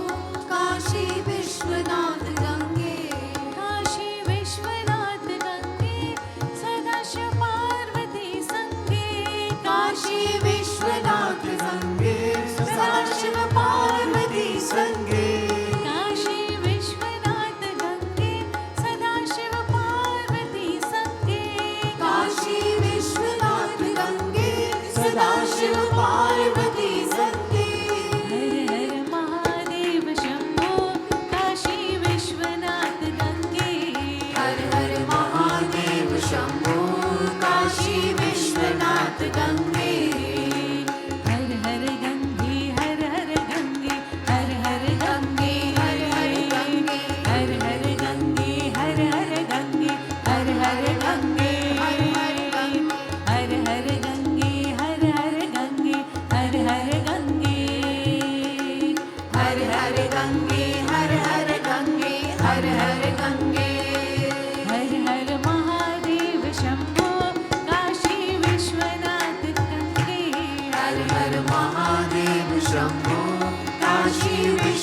[SPEAKER 6] काशी विश्वनाथ गंगे.
[SPEAKER 1] काशी विश्वनाथ गंगे सदाशिव पार्वती संगे.
[SPEAKER 6] काशी विश्वनाथ गंगे सदाशिव पार्वती संगे.
[SPEAKER 1] काशी विश्वनाथ गंगे सदाशिव पार्वती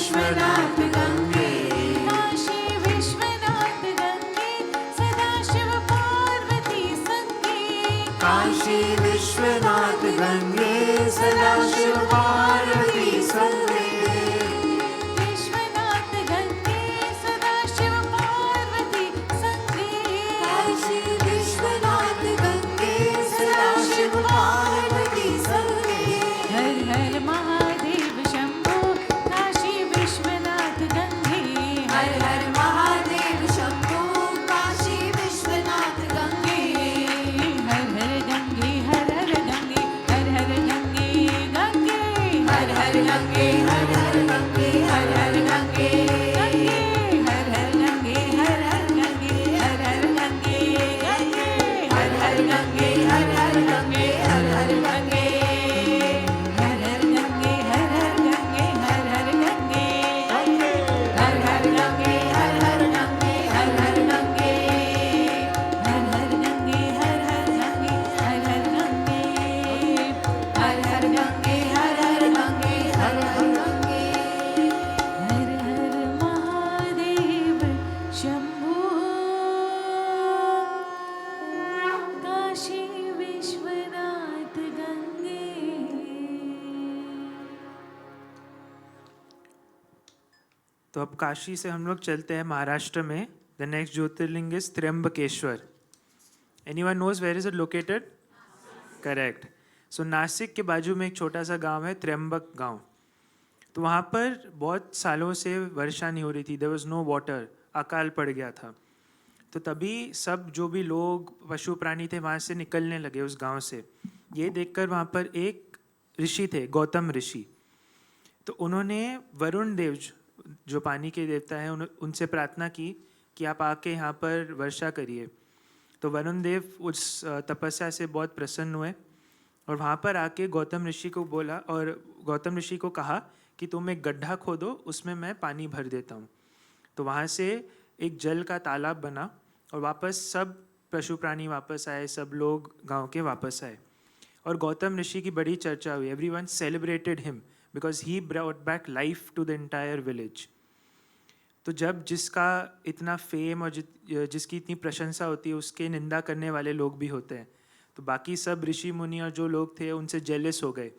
[SPEAKER 6] विश्वनाथ गंगे
[SPEAKER 1] काशी विश्वनाथ गंगे सदाशिव पार्वती संगे
[SPEAKER 6] काशी विश्वनाथ गंगे सदाशिव पार्वती संगे
[SPEAKER 1] विश्वनाथ गंगे सदाशिव पार्वती संगे
[SPEAKER 6] काशी विश्वनाथ गंगे सदाशिव पार्वती संगे
[SPEAKER 1] हर हर महादेव शंभो काशी विश्वनाथ गंगे
[SPEAKER 6] हर हर महादेव शंभो काशी विश्वनाथ गंगे
[SPEAKER 1] हर हर गंगे हर हर गंगे हर हर गंगे गंगे
[SPEAKER 6] हर हर गंगे हर हर गंगे हर हर गंगे
[SPEAKER 1] हर हर गंगे हर हर गंगे हर हर गंगे गंगे
[SPEAKER 6] हर हर गंगे हर हर गंगे हर हर गंगे
[SPEAKER 1] हर हर गंगे हर हर गंगे हर हर गंगे
[SPEAKER 6] हर हर गंगे हर हर गंगे हर हर गंगे
[SPEAKER 1] हर हर गंगे हर हर गंगे हर हर गंगे
[SPEAKER 6] हर हर गंगे हर हर गंगे हर हर गंगे
[SPEAKER 1] हर हर महादेव शंभो काशी विश्वनाथ गंगे
[SPEAKER 5] तो अब काशी से हम लोग चलते हैं महाराष्ट्र में. The next jyotirlinga is Trimbakeshwar. Anyone knows where is it located? Correct. So Nashik के बाजू में एक छोटा सा गांव है त्र्यंबक गांव. तो वहाँ पर बहुत सालों से वर्षा नहीं हो रही थी. There was no water. अकाल पड़ गया था. तो तभी सब जो भी लोग पशु प्राणी थे वहाँ से निकलने लगे उस गांव से. ये देखकर वहाँ पर एक ऋषि थे, गौतम ऋषि. तो उन्होंने वरुण देव जो पानी के देवता हैं उनसे प्रार्थना की कि आप आके यहाँ पर वर्षा करिए. तो वरुण देव उस तपस्या से बहुत प्रसन्न हुए और वहाँ पर आके गौतम ऋषि को बोला और गौतम ऋषि को कहा कि तुम एक गड्ढा खोदो, उसमें मैं पानी भर देता हूँ. तो वहाँ से एक जल का तालाब बना और वापस सब पशु प्राणी वापस आए, सब लोग गांव के वापस आए. और गौतम ऋषि की बड़ी चर्चा हुई. Everyone celebrated him because he brought back life to the entire village. तो जब जिसका इतना फेम और जिसकी इतनी प्रशंसा होती है उसके निंदा करने वाले लोग भी होते हैं. तो बाकी सब ऋषि मुनि और जो लोग थे उनसे जेलस हो गए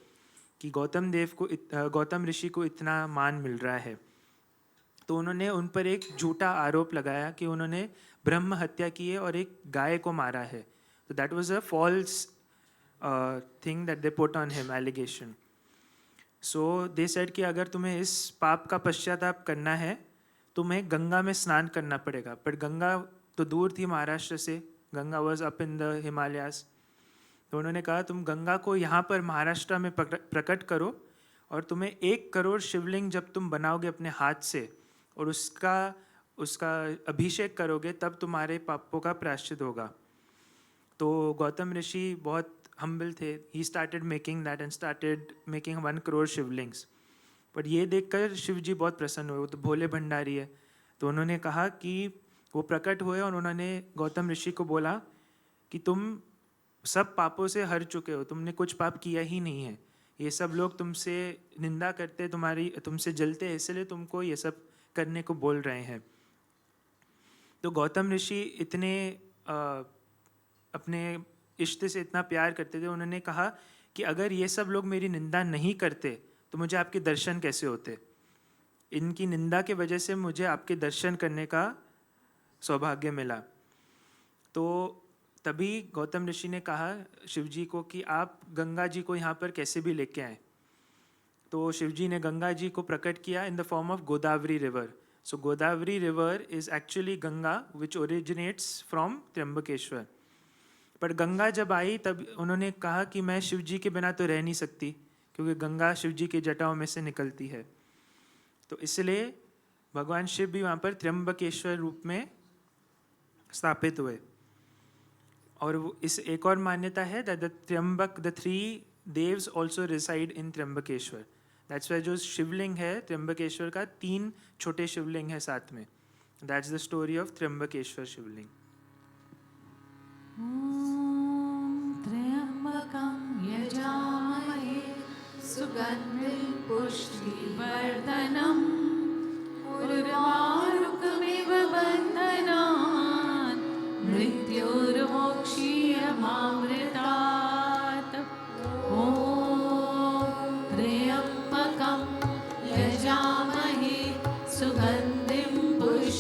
[SPEAKER 5] कि गौतम ऋषि को इतना मान मिल रहा है. तो उन्होंने उन पर एक झूठा आरोप लगाया कि उन्होंने ब्रह्म हत्या की है और एक गाय को मारा है. तो that was a false thing that they put on him, allegation. So they said कि अगर तुम्हें इस पाप का पश्चाताप करना है तुम्हें गंगा में स्नान करना पड़ेगा. पर गंगा तो दूर थी महाराष्ट्र से. Ganga was up in the Himalayas. तो उन्होंने कहा तुम गंगा को यहाँ पर महाराष्ट्र में प्रकट करो और तुम्हें 1 करोड़ शिवलिंग जब तुम बनाओगे अपने हाथ से और उसका अभिषेक करोगे तब तुम्हारे पापों का प्रायश्चित होगा. तो गौतम ऋषि बहुत हम्बल थे. He started making that and started making 1 crore Shivlings. पर ये देखकर शिव जी बहुत प्रसन्न हुए. वो तो भोले भंडारी है. तो उन्होंने कहा कि वो प्रकट हुए और उन्होंने गौतम ऋषि को बोला कि तुम सब पापों से हर चुके हो, तुमने कुछ पाप किया ही नहीं है. ये सब लोग तुमसे निंदा करते, तुमसे जलते हैं, इसलिए तुमको ये सब करने को बोल रहे हैं. तो गौतम ऋषि इतने अपने इष्ट से इतना प्यार करते थे. उन्होंने कहा कि अगर ये सब लोग मेरी निंदा नहीं करते तो मुझे आपके दर्शन कैसे होते. इनकी निंदा के वजह से मुझे आपके दर्शन करने का सौभाग्य मिला. तो तभी गौतम ऋषि ने कहा शिव जी को कि आप गंगा जी को यहाँ पर कैसे भी लेके आए. तो शिव जी ने गंगा जी को प्रकट किया in the form of Godavari river. So Godavari river is actually Ganga which originates from Trimbakeshwar. पर गंगा जब आई तब उन्होंने कहा कि मैं शिव जी के बिना तो रह नहीं सकती क्योंकि गंगा शिव जी के जटाओं में से निकलती है. तो इसलिए भगवान शिव भी वहाँ पर त्र्यंबकेश्वर रूप में स्थापित हुए. और इस एक और मान्यता है that the 3 devas also reside in Trimbakeshwar. That's why जो शिवलिंग है त्र्यंबकेश्वर का 3 छोटे शिवलिंग है साथ में. That's the story of Trimbakeshwar Shivling.
[SPEAKER 1] त्र्यंबकं यजामहे
[SPEAKER 6] सुगन्धिं पुष्टिवर्धनम्
[SPEAKER 1] वर्धनम्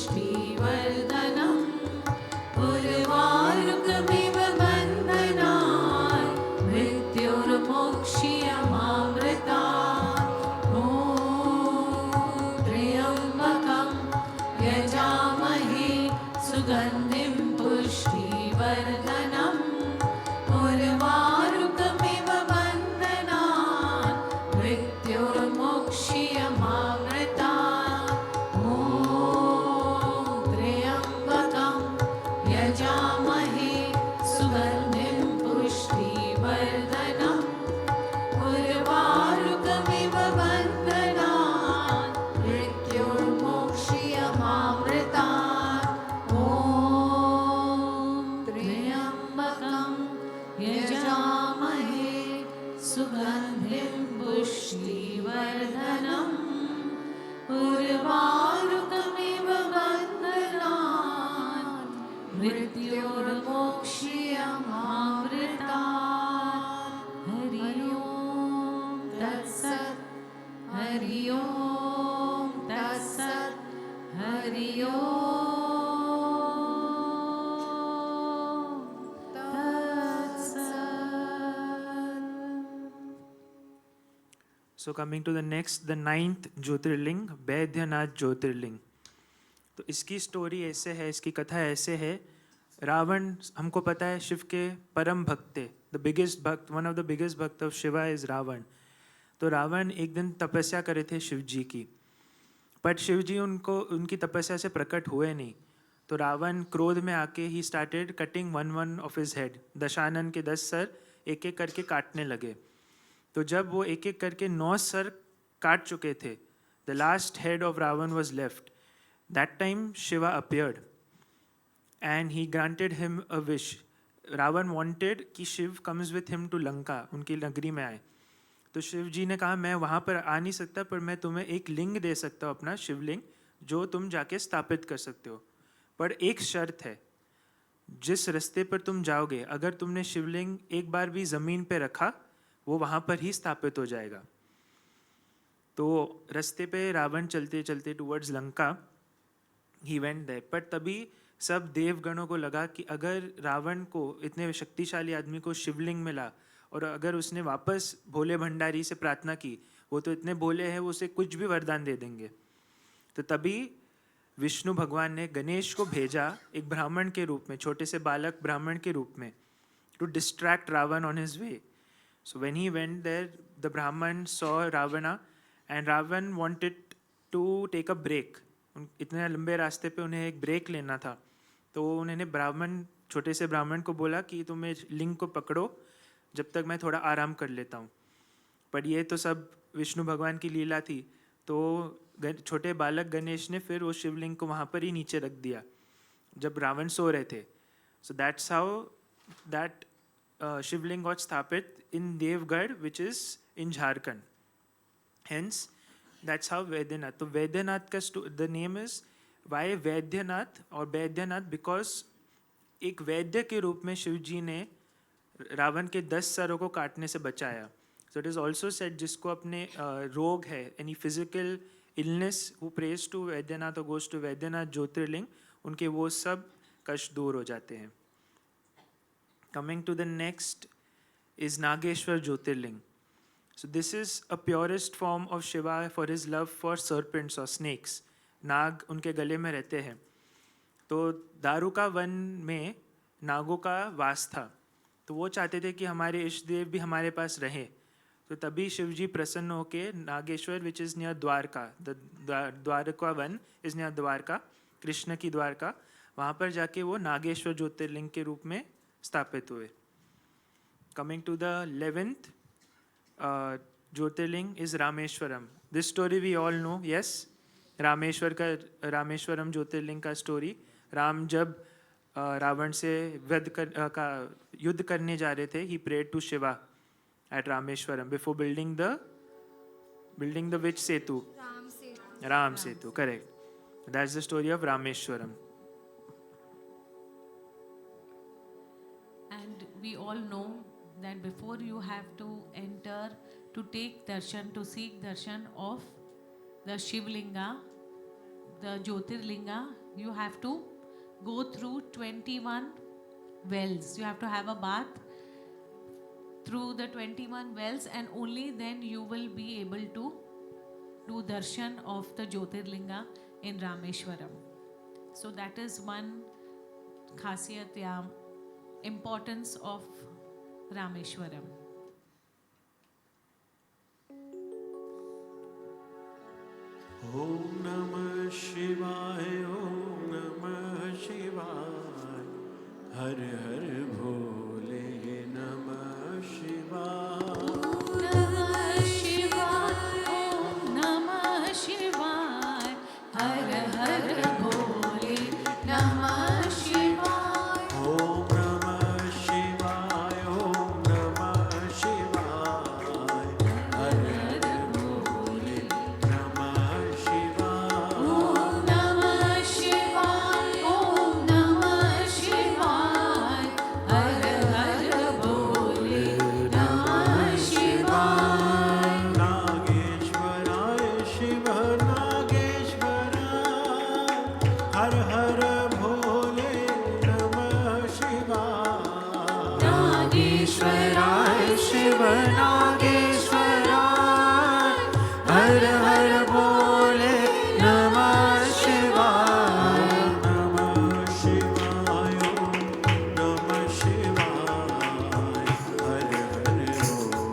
[SPEAKER 1] पुष्टिवर्धनम् उर्वारुकमिव बन्धनात् मृत्युर्मोक्ष्यमामृतात् ॐ त्र्यम्बकं यजामहे सुगन्धिं पुष्टिवर्धनम् उर्वारुकमिव बन्धनात् मृत्युर्मोक्ष्यमामृतात् ॐ त्र्यम्बकं यजामहे सुगन्धिं पुष्टिवर्धनम् उर्वारुकमिव बन्धनात् मृत्युर्मोक्ष्यमामृतात् ॐ त्र्यम्बकं यजामहे सुगन्धिं पुष्टिवर्धनम् उर्वारुकमिव बन्धनात् मृत्युर्मोक्ष्यमामृतात् हरि ओम तत्सत् हरि ओम तत्सत् हरि ओम तत्सत्.
[SPEAKER 5] So coming to the next, the 9th ज्योतिर्लिंग, बैद्यनाथ ज्योतिर्लिंग. तो इसकी स्टोरी ऐसे है, इसकी कथा ऐसे है. रावण, हमको पता है, शिव के परम भक्त थे. द बिगेस्ट भक्त, वन ऑफ द बिगेस्ट भक्त ऑफ शिवा इज रावण. तो रावण एक दिन तपस्या करे थे शिव जी की, बट शिव जी उनकी तपस्या से प्रकट हुए नहीं. तो रावण क्रोध में आके he started cutting one of his head. Dashanan के 10 सर एक एक करके काटने लगे. तो जब वो एक एक करके 9 सर काट चुके थे, the last head of Ravan was left. That time Shiva appeared and he granted him a wish. Ravan wanted कि Shiv comes with him to Lanka, उनकी नगरी में आए. तो शिव जी ने कहा, मैं वहाँ पर आ नहीं सकता, पर मैं तुम्हें एक लिंग दे सकता हूँ, अपना शिवलिंग, जो तुम जाके स्थापित कर सकते हो. पर एक शर्त है, जिस रास्ते पर तुम जाओगे, अगर तुमने शिवलिंग एक बार भी ज़मीन पे रखा, वो वहाँ पर ही स्थापित हो जाएगा. तो रास्ते पे रावण चलते चलते towards Lanka, he went there. पर तभी सब देवगणों को लगा कि अगर रावण को, इतने शक्तिशाली आदमी को शिवलिंग मिला, और अगर उसने वापस भोले भंडारी से प्रार्थना की, वो तो इतने भोले हैं, वो उसे कुछ भी वरदान दे देंगे. तो तभी विष्णु भगवान ने गणेश को भेजा एक ब्राह्मण के रूप में, छोटे से बालक ब्राह्मण के रूप में, to distract Ravan on his way. So when he went there, the Brahmin saw Ravana and Ravan wanted to take a break. इतने लंबे रास्ते पे उन्हें एक ब्रेक लेना था. तो उन्होंने छोटे से ब्राह्मण को बोला कि तुम इस लिंग को पकड़ो जब तक मैं थोड़ा आराम कर लेता हूँ. पर ये तो सब विष्णु भगवान की लीला थी. तो छोटे बालक गणेश ने फिर वो शिवलिंग को वहाँ पर ही नीचे रख दिया जब रावण सो रहे थे. So that's how that Shivling got स्थापित इन देवगढ़, which is in Jharkhand. Hence that's how Vaidyanath. तो वैद्यनाथ का the name is why Vaidyanath, और वैद्यनाथ बिकॉज एक वैद्य के रूप में शिव जी ने रावण के 10 सरों को काटने से बचाया. So it is also said, जिसको अपने रोग है, any physical illness, who prays to Vaidyanath और गोज टू वैद्यनाथ ज्योतिर्लिंग, उनके वो सब कष्ट दूर हो जाते हैं. Coming to the next is Nageshwar Jyotirlinga. So this is a purest form of Shiva for his love for serpents or snakes. नाग उनके गले में रहते हैं. तो दारुका वन में नागों का वास था. तो वो चाहते थे कि हमारे इष्ट देव भी हमारे पास रहें. तो तभी शिव जी प्रसन्न होकर Nageshwar, which is near Dwarka, Dwarka one is near Dwarka, Krishna की द्वारका, वहाँ पर जाके वो नागेश्वर ज्योतिर्लिंग के रूप में स्थापित हुए. Coming to the 11th jyotirlinga is Rameswaram. This story we all know. Yes, Rameswaram jyotirlinga का स्टोरी. राम जब रावण से युद्ध करने जा रहे थे, he prayed to Shiva at Rameswaram before building the which Setu, Ram Setu. Correct. That's the story of Rameswaram.
[SPEAKER 1] And we all know that before you have to enter to take darshan, to seek darshan of the Shivlinga, the Jyotirlinga, you have to go through 21 wells. You have to have a bath through the 21 wells, and only then you will be able to do darshan of the Jyotirlinga in Rameshwaram. So that is one khasiyat, ya importance of Rameshwaram.
[SPEAKER 4] Om Namah Shivaya, Om Namah Shivaya, Har Har Bhole Namah Shivaya.
[SPEAKER 1] Namah Shivaya, Om Namah Shivaya, Har Har Bhole Namah Shivaya.
[SPEAKER 4] Om Namah Shivaya, Om Namah Shivaya, Har Har Bhole Namah Shivaya.
[SPEAKER 1] Om Namah Shivaya, Om Namah Shivaya, Har Har Bhole Namah Shivaya.
[SPEAKER 4] Nageshwaraya Shiva Nageshwaraya, Har Har Bhole Namah Shivaya.
[SPEAKER 1] Nageshwaraya
[SPEAKER 4] Shiva Nageshwaraya, Har Har Bhole Namah Shivaya. Namah Shivaya, Namah Shivaya, Har Har Bhole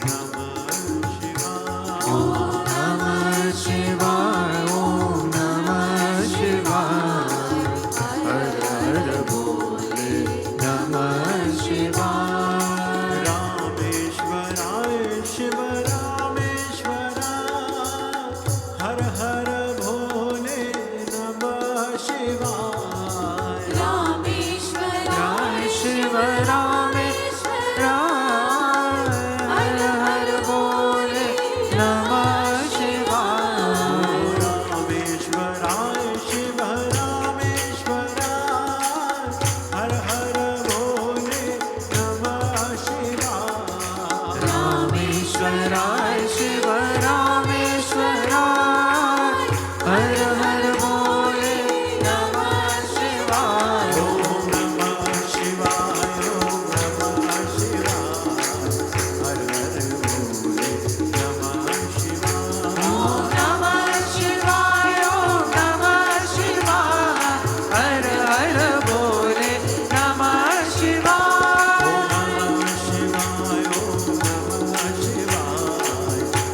[SPEAKER 4] Namah Shivaya. Om Namah Shivaya, Om Namah Shivaya, Har Har Bhole Namah Shivaya. Rameshwaraya Shiva Rameshwaraya, Har Har Bhole Namah Shivaya.
[SPEAKER 1] Rameshwaraya
[SPEAKER 4] Shiva Rameshwaraya, Har Har Bhole Namah Shivaya. Rameshwaraya Shiva Rameshwaraya, Har Har Bhole Namah Shivaya. Rameshwaraya Shiva Rameshwaraya, Har Har Bhole Namah Shivaya. Om Namah Shivaya, Om Namah Shivaya, Har Har Bhole Namah Shivaya. Om Namah Shivaya, Om Namah Shivaya, Har Har Bhole Namah Shivaya. Om Namah Shivaya, Om Namah Shivaya,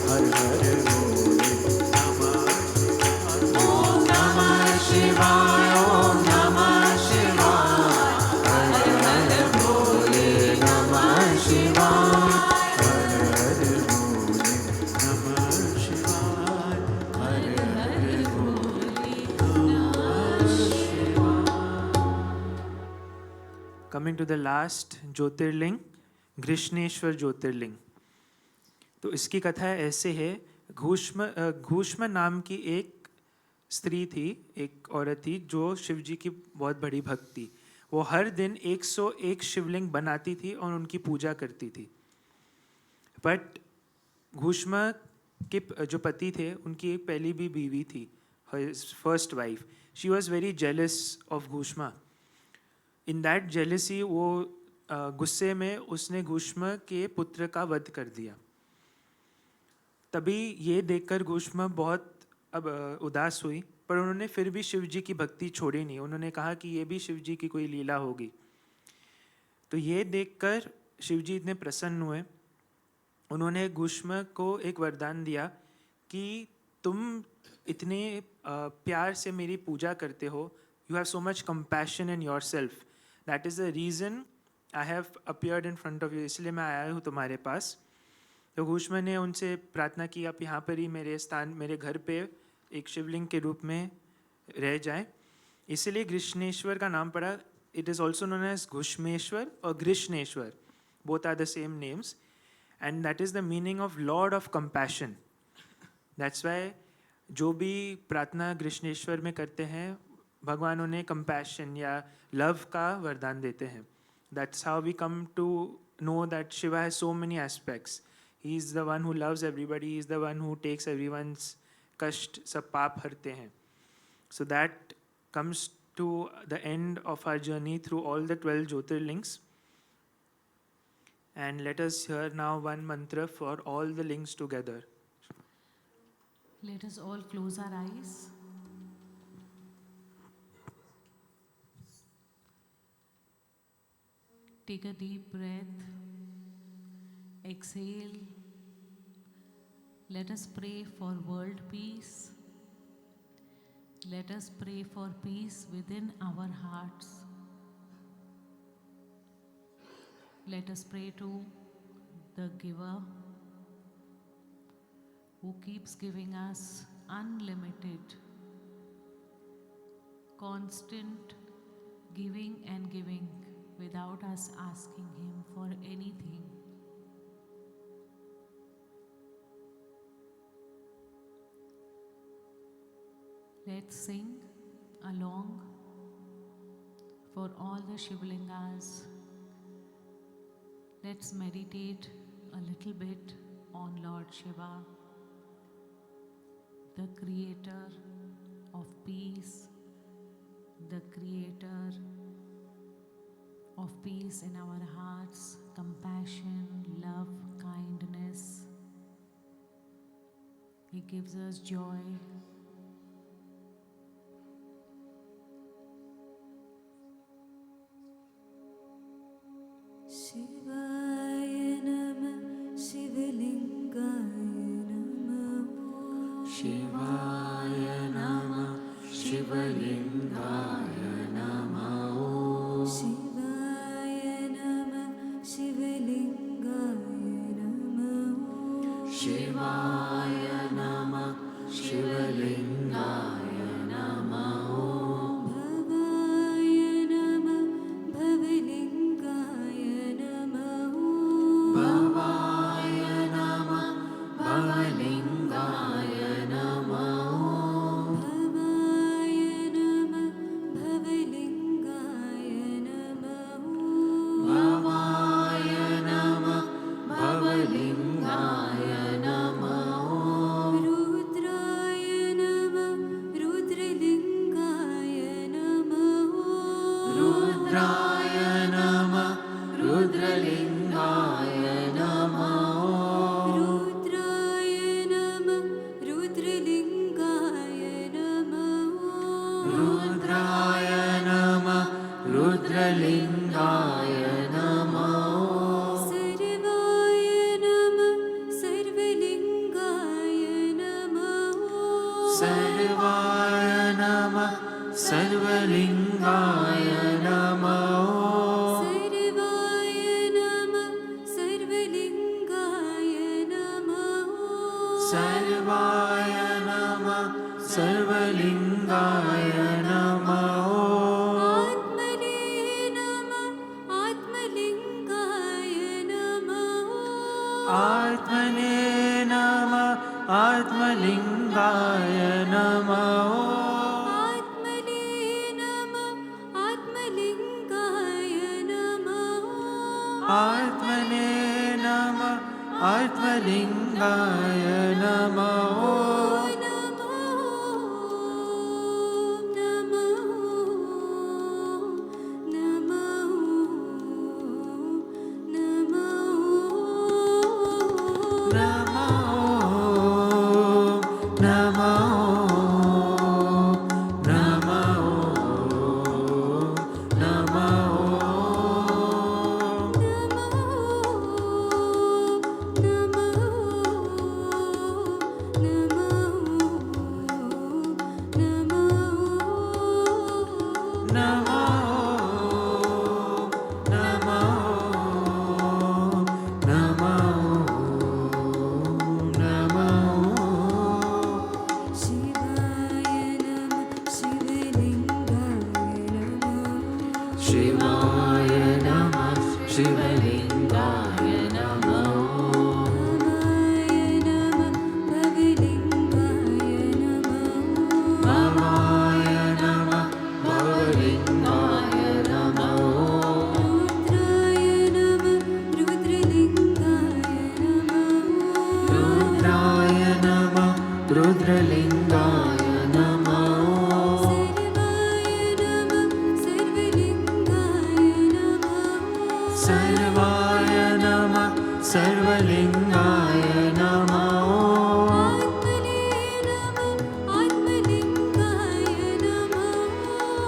[SPEAKER 4] Har Har Bhole Namah Shivaya. Om Namah Shivaya, Om Namah Shivaya, Har Har Bhole Namah Shivaya. Har Har Bhole Namah Shivaya, Har Har Bhole Namah Shivaya.
[SPEAKER 5] Coming to the last ज्योतिर्लिंग, घृष्णेश्वर ज्योतिर्लिंग. तो इसकी कथा ऐसे है. घूष्म नाम की एक स्त्री थी, एक औरत थी जो शिव जी की बहुत बड़ी भक्त थी. वो हर दिन 101 शिवलिंग बनाती थी और उनकी पूजा करती थी. बट घूष्म के जो पति थे उनकी एक पहली भी बीवी थी, first wife. She was very jealous of Ghushma. In that jealousy वो गुस्से में उसने घूष्म के पुत्र का वध कर दिया. तभी ये देखकर घूष्म बहुत अब उदास हुई, पर उन्होंने फिर भी शिव जी की भक्ति छोड़ी नहीं. उन्होंने कहा कि ये भी शिव जी की कोई लीला होगी. तो ये देखकर शिव जी इतने प्रसन्न हुए. उन्होंने घूष्म को एक वरदान दिया कि तुम इतने प्यार से मेरी पूजा करते हो, you have so much compassion in your self, that is the reason I have appeared in front of you, इसलिए मैं आया हूँ तुम्हारे पास. तो घूष्म ने उनसे प्रार्थना की आप यहाँ पर ही मेरे स्थान, मेरे घर पे एक शिवलिंग के रूप में रह जाए. इसलिए कृष्णेश्वर का नाम पड़ा. It is also known as Ghushmeshwar और Krishneshwar, both are the same names, and that is the meaning of lord of compassion. That's why जो भी प्रार्थना कृष्णेश्वर में करते हैं, भगवान उन्हें कंपैशन या लव का वरदान देते हैं. That's how we come to know that Shiva has so many aspects. He is the one who loves everybody, he is the one who takes everyone's कष्ट, सब पाप हरते हैं. So that comes to the end of our journey through all the 12 Jyotirlings. And let us hear now one mantra for all the links together.
[SPEAKER 1] Let us all close our eyes. Take a deep breath. Exhale. Let us pray for world peace. Let us pray for peace within our hearts. Let us pray to the giver who keeps giving us unlimited, constant giving and giving without us asking Him for anything. Let's sing along for all the Shivlingas. Let's meditate a little bit on Lord Shiva, the creator of peace, the creator of peace in our hearts, compassion, love, kindness. He gives us joy.
[SPEAKER 6] Shivaya Namah Shivlingaya Namah
[SPEAKER 4] Shivaya Namah Shivlingaya Namah
[SPEAKER 6] Shivaya Namah Shivlingaya Namah
[SPEAKER 4] Shivaya Namah Shivlingaya Namah
[SPEAKER 6] Bhavaya Namah Bhavalingaya Namah
[SPEAKER 4] Bhavaya Namah Bhavalingaya Namah
[SPEAKER 6] Bhavaya Namah Bhavalingaya Namah
[SPEAKER 4] Bhavaya Namah Bhavalingaya Namah
[SPEAKER 6] Rudraya Namah Rudralingaya Namah
[SPEAKER 4] Rudraya Namah Rudralingaya Namah
[SPEAKER 6] Rudraya Namah Rudralingaya Namah
[SPEAKER 4] Rudraya Namah Rudralingaya Namah
[SPEAKER 6] Sarvaya Namah Sarvalingaya Namah
[SPEAKER 4] Sarvaya Namah Sarvalingaya Namah
[SPEAKER 6] Sarvaya Namah Sarvalingaya Namah
[SPEAKER 4] Sarvaya Namah Sarvalingaya Namah
[SPEAKER 6] Atmane Namah Atmalingaya Namah
[SPEAKER 4] Atmane Namah Atmalingaya Namah
[SPEAKER 6] Atmane Namah Atmalingaya Namah
[SPEAKER 4] Atmane Namah Atmalingaya Namah